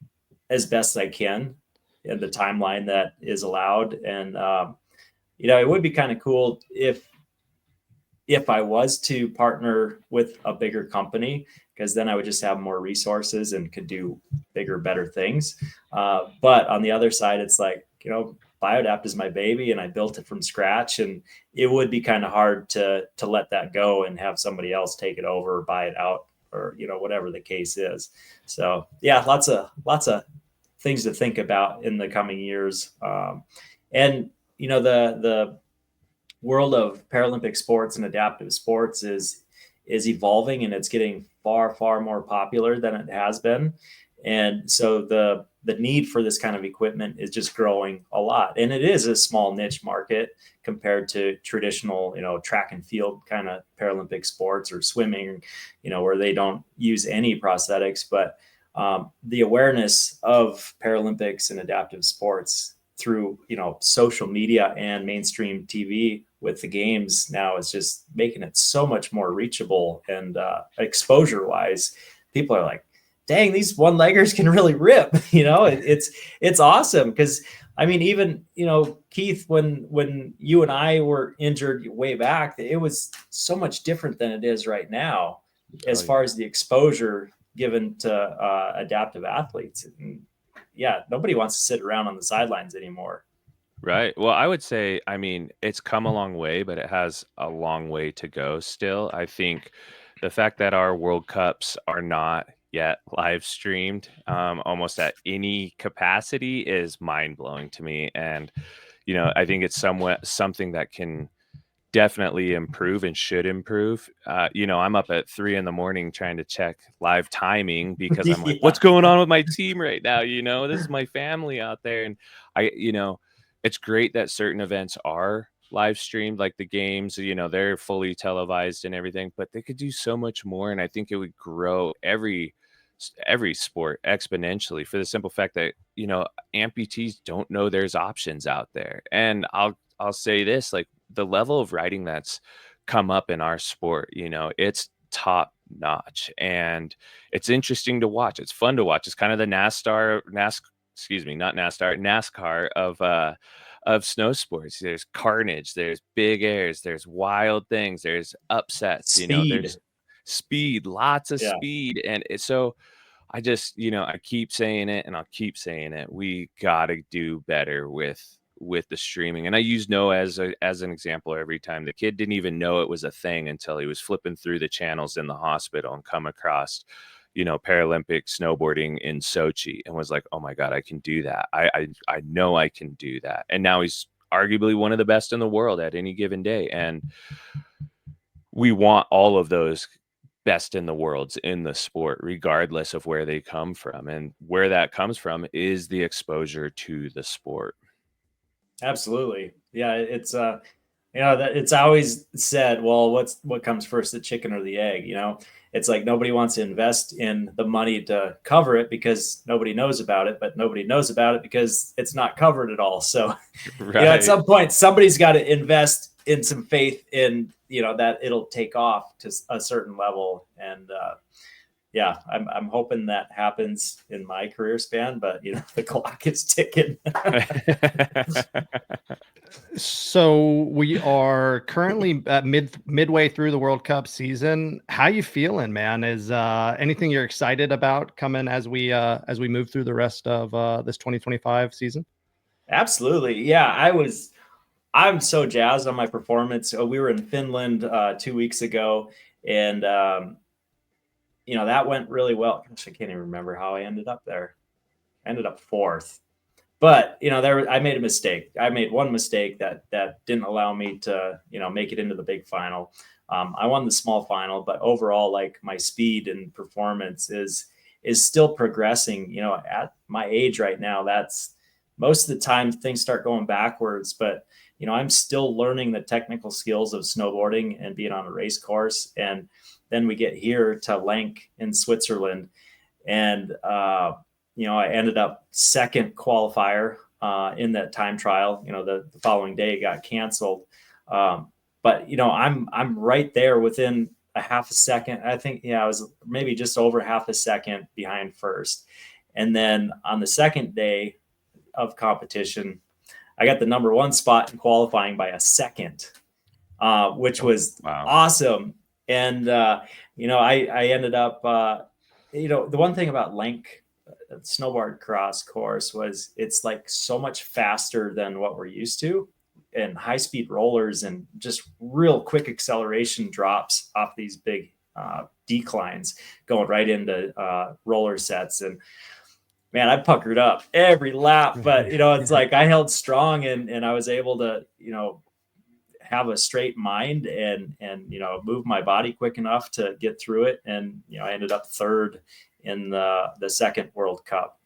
as best I can in the timeline that is allowed. And, it would be kind of cool if I was to partner with a bigger company, because then I would just have more resources and could do bigger, better things. But on the other side, it's like, Biodapt is my baby and I built it from scratch, and it would be kind of hard to let that go and have somebody else take it over or buy it out, or, whatever the case is. So yeah, lots of things to think about in the coming years. And, the world of Paralympic sports and adaptive sports is evolving, and it's getting far, far more popular than it has been. And so the need for this kind of equipment is just growing a lot. And it is a small niche market compared to traditional, track and field kind of Paralympic sports, or swimming, where they don't use any prosthetics. But the awareness of Paralympics and adaptive sports through, social media and mainstream TV with the games now is just making it so much more reachable. And exposure wise, people are like, dang, these one-leggers can really rip. It's awesome. Because even, Keith, when you and I were injured way back, it was so much different than it is right now, as far as the exposure given to adaptive athletes. And yeah, nobody wants to sit around on the sidelines anymore.
Right. Well, I would say, it's come a long way, but it has a long way to go still. I think the fact that our World Cups are not yet live streamed almost at any capacity is mind blowing to me. And, I think it's something that can definitely improve and should improve. I'm up at 3 a.m. trying to check live timing, because I'm like, what's going on with my team right now? This is my family out there. And it's great that certain events are live streamed, like the games, they're fully televised and everything, but they could do so much more. And I think it would grow every sport exponentially, for the simple fact that, amputees don't know there's options out there. And I'll say this, like, the level of writing that's come up in our sport, it's top notch, and it's interesting to watch. It's fun to watch. It's kind of the NASCAR of snow sports. There's carnage, there's big airs, there's wild things, there's upsets, there's speed, lots of speed. And so I just, I keep saying it, and I'll keep saying it. We got to do better with the streaming. And I use Noah as an example every time. The kid didn't even know it was a thing until he was flipping through the channels in the hospital and come across, Paralympic snowboarding in Sochi, and was like, oh my God, I can do that. I know I can do that. And now he's arguably one of the best in the world at any given day. And we want all of those best in the worlds in the sport, regardless of where they come from. And where that comes from is the exposure to the sport.
Absolutely. Yeah. It's, that it's always said, well, what comes first, the chicken or the egg? It's like nobody wants to invest in the money to cover it because nobody knows about it, but nobody knows about it because it's not covered at all. So,
right.
At some point, somebody's got to invest in some faith in, that it'll take off to a certain level. And, yeah, I'm hoping that happens in my career span, but the clock is ticking.
So we are currently at midway through the World Cup season. How you feeling, man? Is anything you're excited about coming as we move through the rest of this 2025 season?
Absolutely. Yeah, I'm so jazzed on my performance. We were in Finland 2 weeks ago, and that went really well. Gosh, I can't even remember how I ended up there. I ended up fourth. But, I made a mistake. I made one mistake that didn't allow me to, make it into the big final. I won the small final, but overall, like, my speed and performance is still progressing. At my age right now, that's most of the time things start going backwards. But, I'm still learning the technical skills of snowboarding and being on a race course. And then we get here to Lenk in Switzerland. And, I ended up second qualifier in that time trial. The following day it got canceled. But I'm right there within a half a second. I think, I was maybe just over half a second behind first. And then on the second day of competition, I got the number 1 spot in qualifying by a second, which was awesome. And, I ended up, the one thing about Lenk snowboard cross course was it's like so much faster than what we're used to, and high speed rollers and just real quick acceleration drops off these big declines going right into roller sets. And man, I puckered up every lap, but it's like I held strong and I was able to, have a straight mind and move my body quick enough to get through it. And, I ended up third in the second World Cup.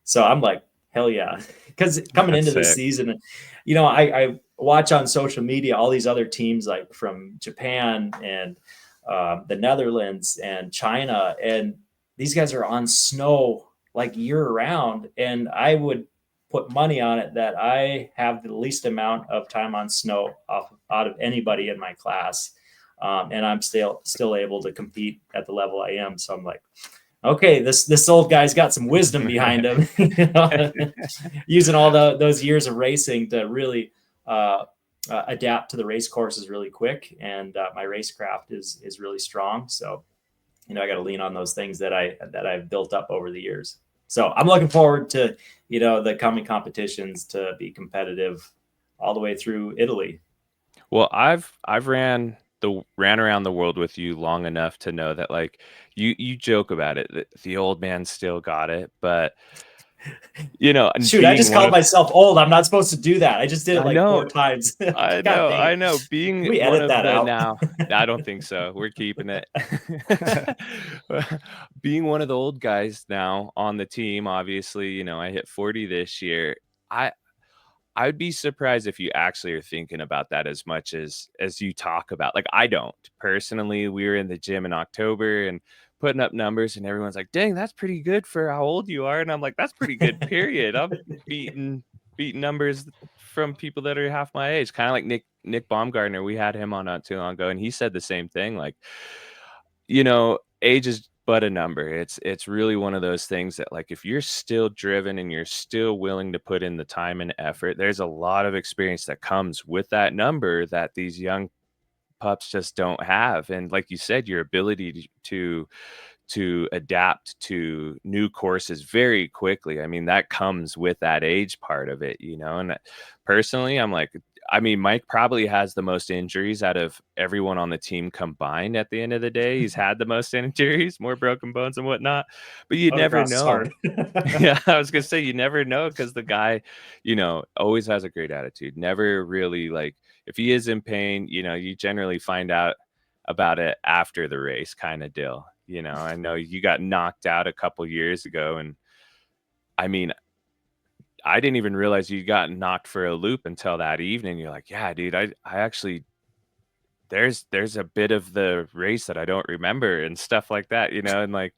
So I'm like, hell yeah. Because coming into the season, I watch on social media all these other teams like from Japan and the Netherlands and China, and these guys are on snow like year round. And I would put money on it that I have the least amount of time on snow out of anybody in my class. And I'm still able to compete at the level I am. So I'm like, okay, this old guy's got some wisdom behind him, using all those years of racing to really adapt to the race courses really quick. And my racecraft is really strong. So, I got to lean on those things that I've built up over the years. So I'm looking forward to, the coming competitions to be competitive all the way through Italy.
Well, I've ran around the world with you long enough to know that like you joke about it, that the old man still got it, but
shoot, I just called myself old. I'm not supposed to do that. I just did it like 4 times.
I know. Being
we edit that out
now, I don't think so. We're keeping it. Being one of the old guys now on the team, obviously, I hit 40 this year. I'd be surprised if you actually are thinking about that as much as you talk about. Like, I don't personally. We were in the gym in October and putting up numbers, and everyone's like, dang, that's pretty good for how old you are. And I'm like, that's pretty good, period. I'm beating numbers from people that are half my age, kind of like Nick Baumgartner. We had him on not too long ago, and he said the same thing. Like, age is but a number. It's really one of those things that, like, if you're still driven and you're still willing to put in the time and effort, there's a lot of experience that comes with that number that these young pups just don't have. And like you said, your ability to adapt to new courses very quickly, I mean, that comes with that age part of it, and personally, I'm like, Mike probably has the most injuries out of everyone on the team combined. At the end of the day, he's had the most injuries, more broken bones and whatnot, but you never know. Yeah, I was gonna say, you never know, because the guy, always has a great attitude, never really, like, if he is in pain, you generally find out about it after the race kind of deal. I know you got knocked out a couple years ago, and I didn't even realize you got knocked for a loop until that evening. You're like, yeah, dude, I actually, there's a bit of the race that I don't remember and stuff like that, and like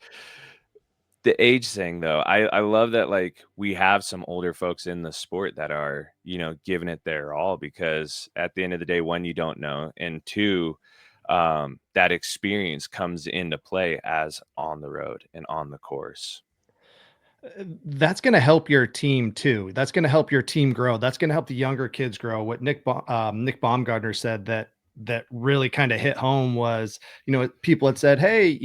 the age thing though, I love that, like, we have some older folks in the sport that are, giving it their all, because at the end of the day, one, you don't know, and two, that experience comes into play as on the road and on the course.
That's going to help your team too. That's going to help your team grow. That's going to help the younger kids grow. What Nick Baumgartner said that really kind of hit home was, people had said, hey,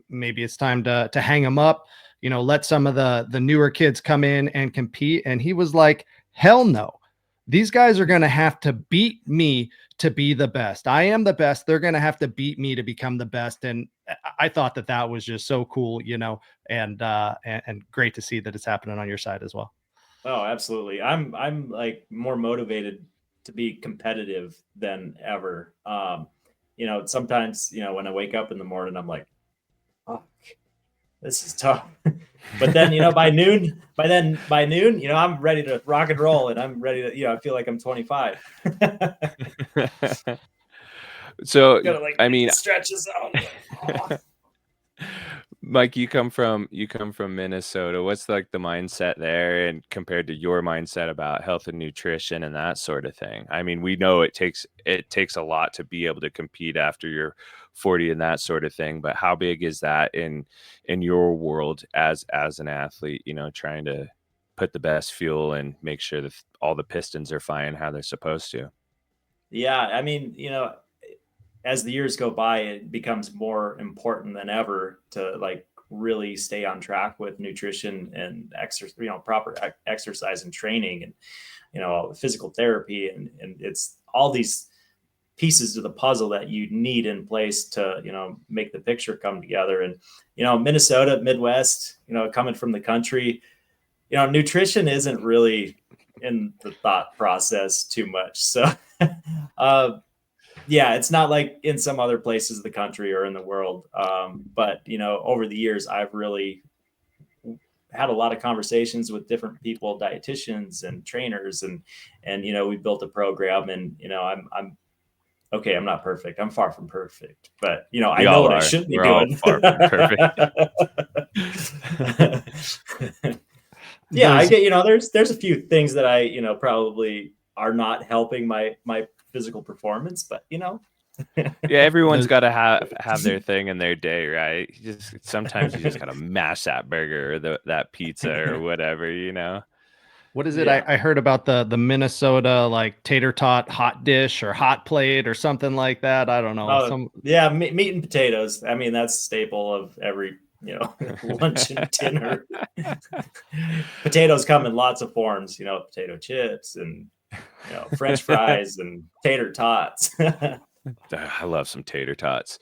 maybe it's time to hang them up, let some of the newer kids come in and compete. And he was like, hell no. These guys are going to have to beat me to be the best. I am the best. They're going to have to beat me to become the best. And I thought that was just so cool, and great to see that it's happening on your side as well.
Oh, absolutely. I'm like more motivated to be competitive than ever. Sometimes, when I wake up in the morning, I'm like, fuck, this is tough. But then, by noon, I'm ready to rock and roll, and I'm ready to, I feel like I'm 25.
So,
Gotta like
I mean,
stretches out.
Mike, you come from Minnesota. What's like the mindset there, and compared to your mindset about health and nutrition and that sort of thing? I mean, we know it takes a lot to be able to compete after you're 40 and that sort of thing. But how big is that in your world as an athlete? You know, trying to put the best fuel and make sure that all the pistons are firing how they're supposed to.
Yeah, I mean, as the years go by, it becomes more important than ever to like really stay on track with nutrition and exercise, proper exercise and training and, physical therapy. And it's all these pieces to the puzzle that you need in place to, make the picture come together. And, Minnesota, Midwest, coming from the country, nutrition isn't really in the thought process too much. So, yeah, it's not like in some other places of the country or in the world. But, over the years, I've really had a lot of conversations with different people, dietitians and trainers, and we built a program, and, I'm okay. I'm not perfect. I'm far from perfect, but, I know what I should be doing.
Far from perfect.
Yeah, I get, there's a few things that I, probably are not helping my physical performance, but
yeah, everyone's got to have their thing in their day, right? Sometimes you just gotta mash that burger or that pizza or whatever,
What is it?
Yeah.
I heard about the Minnesota like tater tot hot dish or hot plate or something like that. I don't know.
Yeah, meat and potatoes. I mean, that's staple of every lunch and dinner. Potatoes come in lots of forms, potato chips and French fries and tater tots.
I love some tater tots.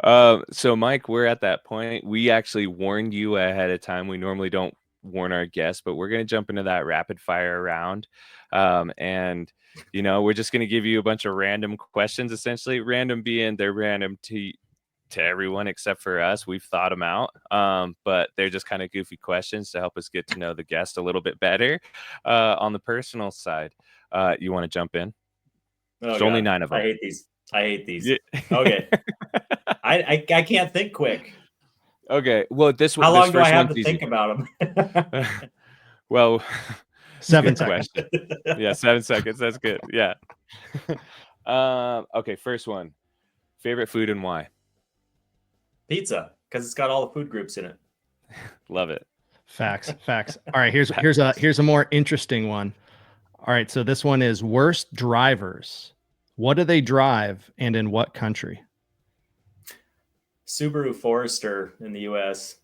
So Mike, we're at that point. We actually warned you ahead of time. We normally don't warn our guests, but we're going to jump into that rapid fire round. And we're just going to give you a bunch of random questions, essentially. Random being they're random to everyone except for us. We've thought them out, but they're just kind of goofy questions to help us get to know the guest a little bit better. On the personal side, you want to jump in? There's only 9 of them.
I hate these. Yeah. Okay. I can't think quick.
Okay. Well,
how long do I have to think about them?
Well,
7 seconds.
Yeah, 7 seconds. That's good. Yeah. Okay. First one. Favorite food and why?
Pizza, because it's got all the food groups in it.
Love it.
Facts. All right, here's a more interesting one. All right, so this one is worst drivers. What do they drive and in what country?
Subaru Forester in the US.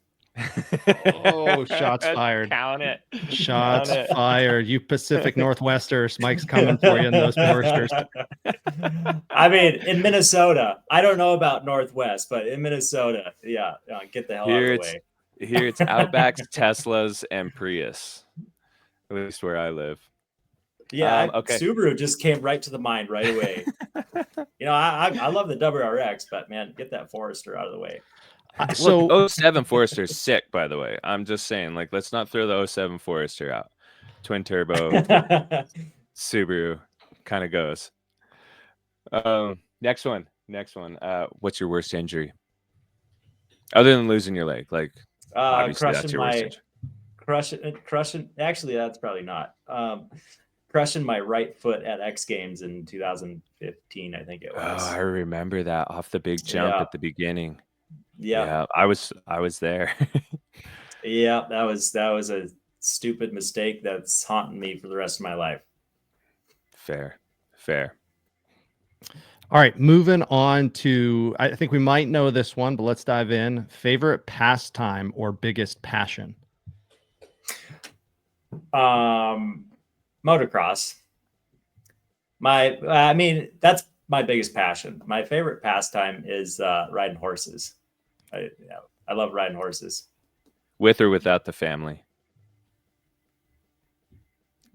Oh, shots fired.
Count it.
Shots fired. You Pacific Northwesters. Mike's coming for you in those Foresters.
I mean, in Minnesota, I don't know about Northwest, but in Minnesota, yeah, get the hell out of the way.
Here it's Outbacks, Teslas, and Prius. At least where I live.
Yeah, okay. Subaru just came right to the mind right away. I love the WRX, but man, get that Forester out of the way.
So 07 Forester is sick, by the way. I'm just saying, like, let's not throw the 07 Forester out. Twin turbo, Subaru, kind of goes. Next one. What's your worst injury? Other than losing your leg, like obviously that's your worst injury.
Crushing. Actually, that's probably not. Crushing my right foot at X Games in 2015, I think it was.
Oh, I remember that off the big jump at the beginning.
Yeah,
I was there.
Yeah, that was a stupid mistake that's haunting me for the rest of my life.
Fair.
All right, moving on to, I think we might know this one, but let's dive in. Favorite pastime or biggest passion?
Motocross. That's my biggest passion. My favorite pastime is riding horses. I love riding horses.
With or without the family?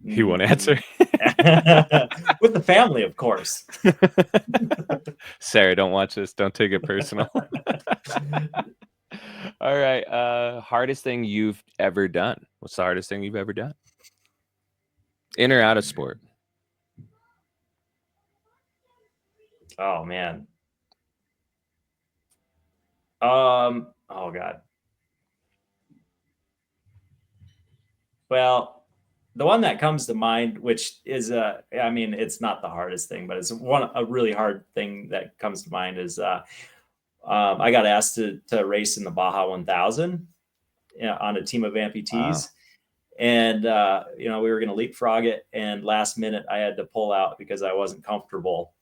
He won't answer.
With the family, of course.
Sarah, don't watch this. Don't take it personal. All right. Hardest thing you've ever done. What's the hardest thing you've ever done? In or out of sport?
Oh, man. Oh God. Well, the one that comes to mind, which is I mean, it's not the hardest thing, but it's a really hard thing that comes to mind is I got asked to race in the Baja 1000 on a team of amputees.
Wow.
And we were going to leapfrog it, and last minute I had to pull out because I wasn't comfortable.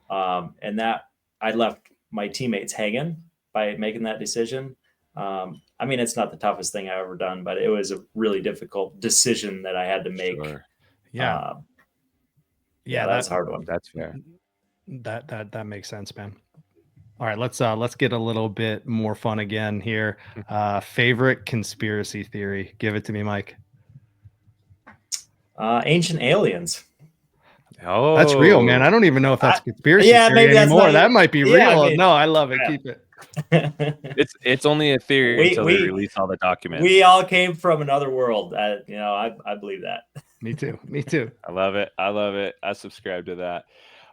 And that I left my teammates hanging by making that decision. I mean, it's not the toughest thing I've ever done, but it was a really difficult decision that I had to make.
Sure.
Yeah.
That was a hard one.
That's fair.
That makes sense, man. All right, let's get a little bit more fun again here. Favorite conspiracy theory? Give it to me, Mike.
Ancient aliens.
Oh,
that's real, man. I don't even know if that's conspiracy theory
maybe
anymore. That might be real.
I mean,
no, I love it. Keep it.
It's only a theory until they release all the documents.
We all came from another world. I believe that.
Me too.
I love it. I subscribe to that.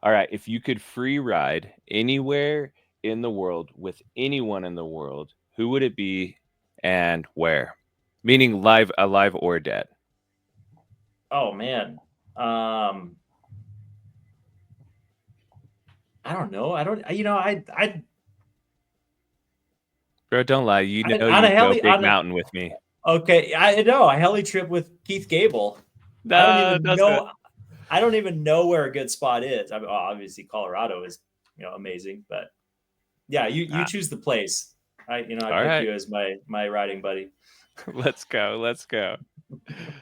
All right, if you could free ride anywhere in the world with anyone in the world, who would it be and where? Meaning alive or dead.
Oh man. I don't know.
Bro, don't lie. You know you go big mountain with me.
Okay, I know a heli trip with Keith Gable. I don't even know where a good spot is. I mean, obviously Colorado is amazing, but yeah, you choose the place. I pick you as my riding buddy.
Let's go.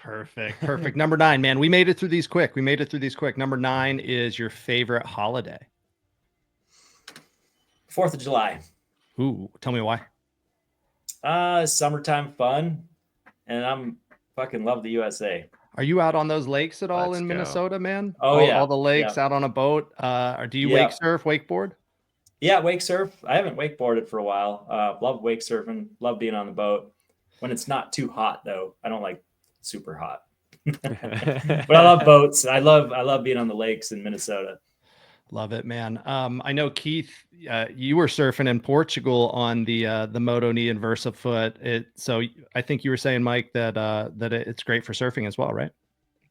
Perfect. Number 9, man. We made it through these quick. Number 9 is your favorite holiday.
4th of July.
Ooh, tell me why.
Summertime fun, and I'm fucking love the USA.
Are you out on those lakes at all in Minnesota, man?
Oh, yeah.
All the lakes out on a boat. Or do you wake surf, wakeboard?
Yeah, wake surf. I haven't wakeboarded for a while. Love wake surfing. Love being on the boat. When it's not too hot, though. I don't like super hot. But I love boats. I love being on the lakes in Minnesota.
Love it, man. I know, Keith, you were surfing in Portugal on the Moto knee and VersaFoot. So I think you were saying, Mike, that it's great for surfing as well, right?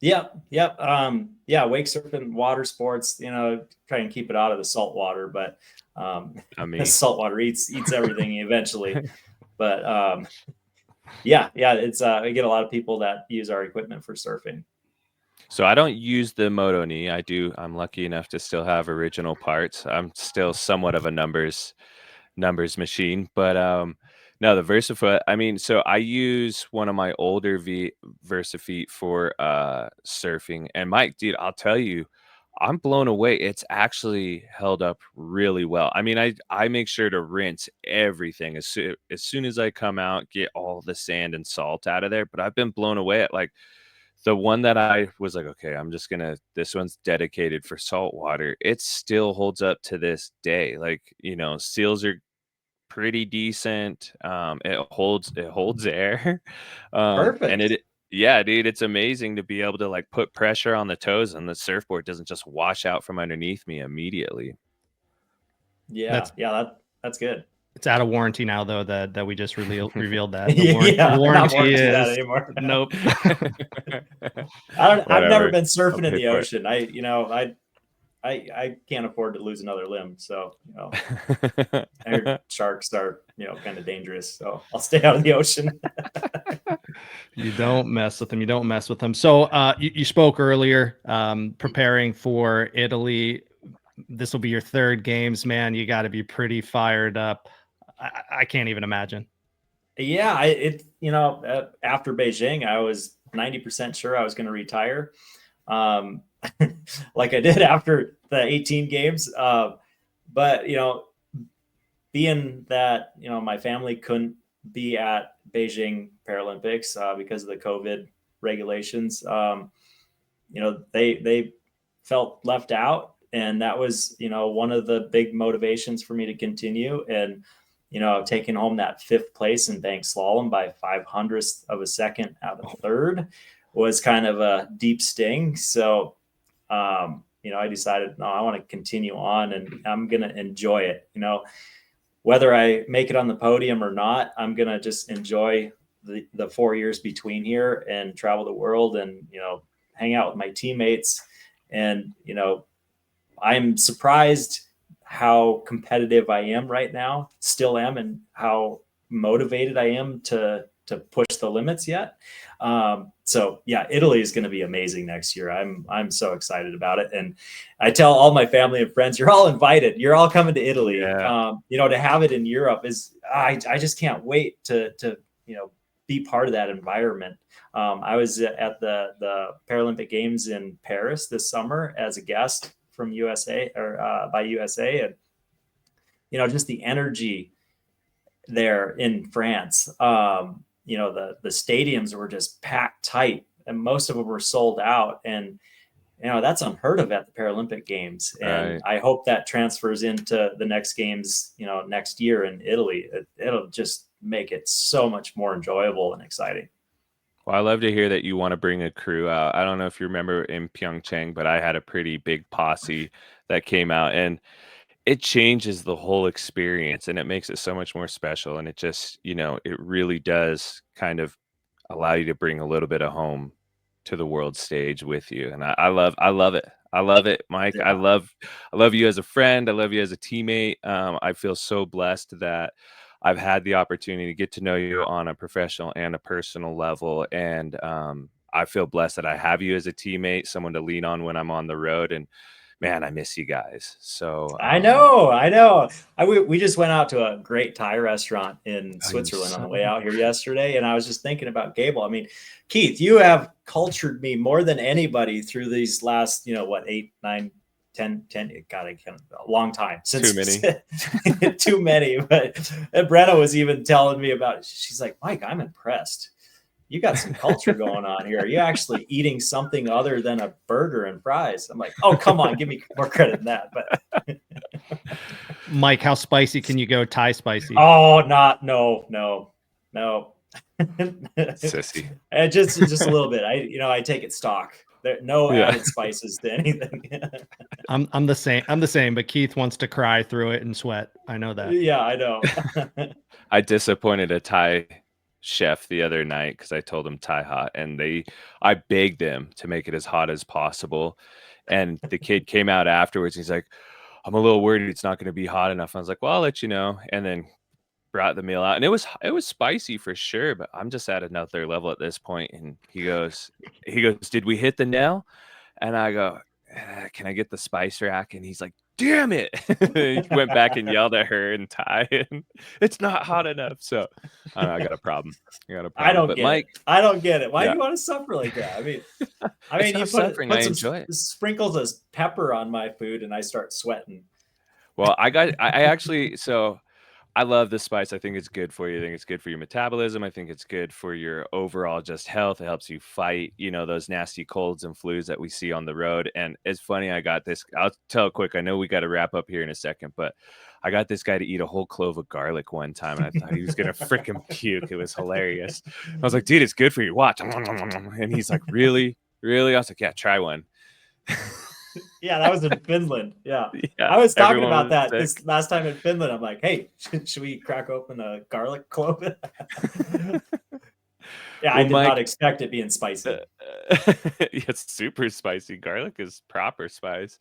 Yep. Wake surfing, water sports. Try and keep it out of the salt water, but the salt water eats everything eventually. But it's we get a lot of people that use our equipment for surfing.
So I don't use the Moto knee. I'm lucky enough to still have original parts. I'm still somewhat of a numbers machine, but no, the VersaFoot. I mean, so I use one of my older VersaFeet for surfing. And Mike, dude, I'll tell you, I'm blown away. It's actually held up really well. I mean, I make sure to rinse everything as soon as I come out, get all the sand and salt out of there. But I've been blown away at the one that I was like, okay, this one's dedicated for salt water. It still holds up to this day. Seals are pretty decent. It holds air.
Perfect.
And yeah, dude, it's amazing to be able to put pressure on the toes and the surfboard doesn't just wash out from underneath me immediately.
Yeah, that's good.
It's out of warranty now, though, that we just revealed that.
The
warranty is
anymore.
Nope.
I've never been surfing in the ocean. I can't afford to lose another limb. So, I heard sharks are, kind of dangerous. So I'll stay out of the ocean.
You don't mess with them. So you spoke earlier, preparing for Italy. This will be your 3rd games, man. You got to be pretty fired up. I can't even imagine.
Yeah, after Beijing, I was 90% sure I was going to retire. Like I did after the 18 games. But, being that, my family couldn't be at Beijing Paralympics because of the COVID regulations, they felt left out. And that was, one of the big motivations for me to continue. And, taking home that 5th place in bank slalom by 500th of a second out of 3rd was kind of a deep sting. So, I decided, no, I want to continue on and I'm going to enjoy it. whether I make it on the podium or not, I'm going to just enjoy the 4 years between here and travel the world and, hang out with my teammates. And, I'm surprised how competitive I am right now, still am, and how motivated I am to push the limits yet. So yeah, Italy is going to be amazing next year. I'm so excited about it. And I tell all my family and friends, you're all invited. You're all coming to Italy.
Yeah.
To have it in Europe is, I just can't wait to be part of that environment. I was at the Paralympic Games in Paris this summer as a guest from USA or by USA. And, just the energy there in France. The stadiums were just packed tight and most of them were sold out. And, that's unheard of at the Paralympic Games. And
Right.
I hope that transfers into the next games, next year in Italy. It'll just make it so much more enjoyable and exciting.
Well, I love to hear that you want to bring a crew out. I don't know if you remember in Pyeongchang, but I had a pretty big posse that came out, and it changes the whole experience and it makes it so much more special. And it just, it really does kind of allow you to bring a little bit of home to the world stage with you. And I love it. I love it, Mike.
Yeah.
I love you as a friend. I love you as a teammate. I feel so blessed that I've had the opportunity to get to know you on a professional and a personal level. And I feel blessed that I have you as a teammate, someone to lean on when I'm on the road. And man, I miss you guys. So
I know. We just went out to a great Thai restaurant in
Oh, you
Switzerland on the
son
way
of
out here yesterday. And I was just thinking about Gable. I mean, Keith, you have cultured me more than anybody through these last, 8, 9, 10, God, I can't, a long time since
Too many.
too many. But Brenna was even telling me about it. She's like, Mike, I'm impressed. You got some culture going on here. Are you actually eating something other than a burger and fries? I'm like, oh, come on, give me more credit than that. But
Mike, how spicy can you go? Thai spicy?
oh, no.
Sissy.
Just a little bit. I take it stock. There, no
Yeah.
added spices to anything.
I'm the same. I'm the same, but Keith wants to cry through it and sweat. I know that.
Yeah, I know.
I disappointed a Thai chef the other night because I told him Thai hot, and I begged them to make it as hot as possible. And the kid came out afterwards. And he's like, I'm a little worried it's not going to be hot enough. I was like, well, I'll let you know. And then brought the meal out, and it was spicy for sure, but I'm just at another level at this point. And he goes, did we hit the nail? And I go, can I get the spice rack? And he's like, damn it. He went back and yelled at her in Thai, and it's not hot enough. So I got a problem.
I don't
But
get
Mike,
it. I don't get it. Why
Yeah.
do you want to suffer like that? I mean,
It's
you
not suffering. I
put
enjoy
some
it.
sprinkles of pepper on my food and I start sweating.
Well, I actually, so I love the spice. I think it's good for you. I think it's good for your metabolism. I think it's good for your overall just health. It helps you fight, those nasty colds and flus that we see on the road. And it's funny, I got this. I'll tell it quick. I know we got to wrap up here in a second, but I got this guy to eat a whole clove of garlic one time, and I thought he was gonna freaking puke. It was hilarious. I was like, dude, it's good for you. Watch. And he's like, really? Really? I was like, yeah, try one.
Yeah, that was in Finland. Yeah.
Yeah,
I was talking
everyone
about
was
that
sick.
this last time in Finland. I'm like, hey, should we crack open a garlic clove? Yeah, I
Well,
did
Mike,
not expect it being spicy.
it's super spicy. Garlic is proper spice.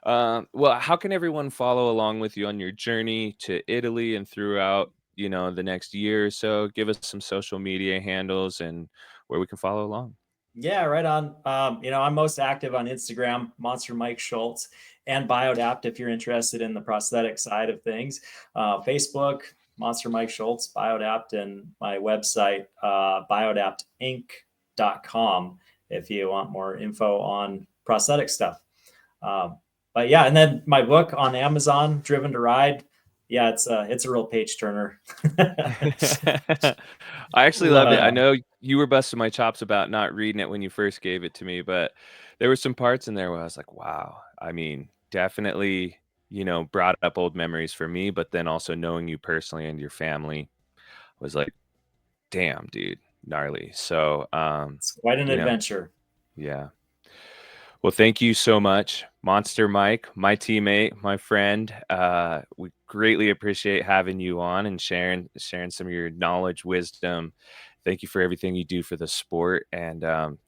Well, how can everyone follow along with you on your journey to Italy and throughout, the next year or so? Give us some social media handles and where we can follow along.
Yeah, right on. I'm most active on Instagram, Monster Mike Schultz, and Biodapt if you're interested in the prosthetic side of things. Facebook, Monster Mike Schultz, Biodapt, and my website, biodaptinc.com if you want more info on prosthetic stuff. But yeah, and then my book on Amazon, Driven to Ride. Yeah, it's a real page turner.
I actually loved it. I know you were busting my chops about not reading it when you first gave it to me, but there were some parts in there where I was like, wow. I mean, definitely, brought up old memories for me, but then also knowing you personally and your family was like, damn, dude, gnarly. So,
It's quite an adventure.
yeah. Well, thank you so much, Monster Mike, my teammate, my friend. We greatly appreciate having you on and sharing some of your knowledge, wisdom. Thank you for everything you do for the sport, and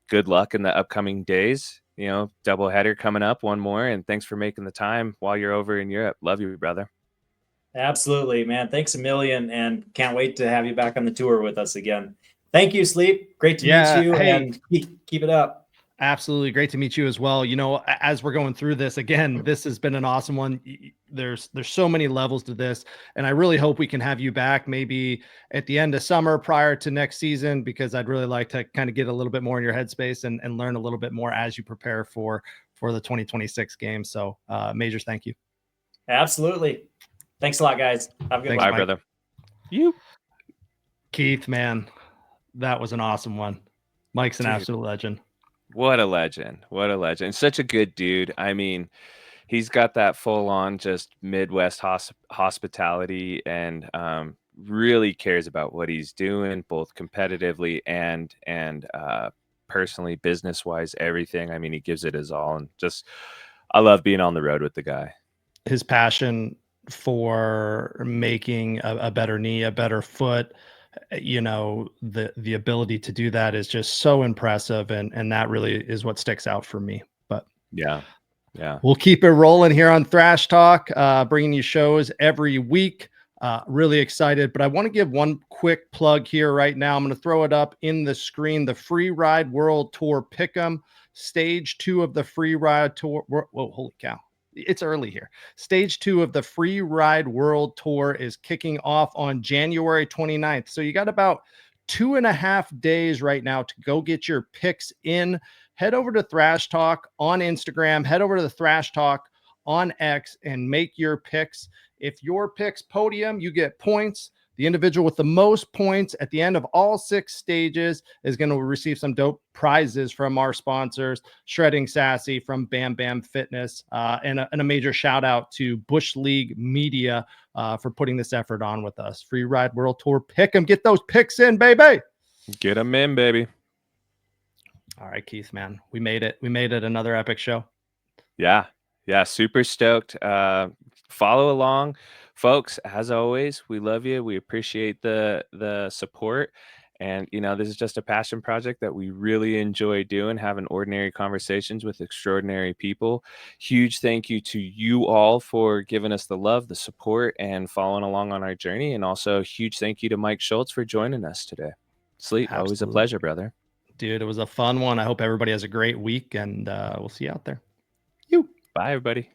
good luck in the upcoming days. You know, double header coming up, one more, and thanks for making the time while you're over in Europe. Love you, brother.
Absolutely, man. Thanks a million, and can't wait to have you back on the tour with us again. Thank you, Sleep. Great to meet
Yeah.
you,
Hey,
and keep it up.
absolutely great to meet you as well. You know, as we're going through this again, this has been an awesome one. There's so many levels to this, and I really hope we can have you back maybe at the end of summer prior to next season, because I'd really like to kind of get a little bit more in your headspace and learn a little bit more as you prepare for the 2026 games. So majors, thank you.
Absolutely. Thanks a lot, guys. Have a good
Thanks,
one.
Bye,
Mike.
brother. You,
Keith, man, that was an awesome one. Mike's an
dude.
absolute legend.
What a legend. What a legend. Such a good dude. I mean, he's got that full on just Midwest hospitality, and really cares about what he's doing, both competitively and personally, business wise, everything. I mean, he gives it his all, and just I love being on the road with the guy.
His passion for making a better knee, a better foot, you know, the ability to do that is just so impressive, and that really is what sticks out for me. But
Yeah. Yeah.
we'll keep it rolling here on Thrash Talk, bringing you shows every week. Really excited, but I want to give one quick plug here right now. I'm going to throw it up in the screen. The Free Ride World Tour Pick'em, Stage 2 of the Free Ride Tour. Whoa, holy cow. It's early here. Stage 2 of the Free Ride World Tour is kicking off on January 29th. So you got about 2.5 days right now to go get your picks in. Head over to Thrash Talk on Instagram, head over to the Thrash Talk on X, and make your picks. If your picks podium, you get points. The individual with the most points at the end of all 6 stages is going to receive some dope prizes from our sponsors, Shredding Sassy from Bam Bam Fitness, and a major shout out to Bush League Media for putting this effort on with us. Free Ride World Tour, pick them, get those picks in, baby.
Get them in, baby.
All right, Keith, man, we made it. We made it another epic show.
Yeah. Yeah. Super stoked. Follow along, folks. As always, we love you. We appreciate the support. And, you know, this is just a passion project that we really enjoy doing, having ordinary conversations with extraordinary people. Huge thank you to you all for giving us the love, the support, and following along on our journey. And also huge thank you to Mike Schultz for joining us today. Sleep, always a
Absolutely.
pleasure, brother.
Dude, it was a fun one. I hope everybody has a great week, and we'll see you out there.
Bye, everybody.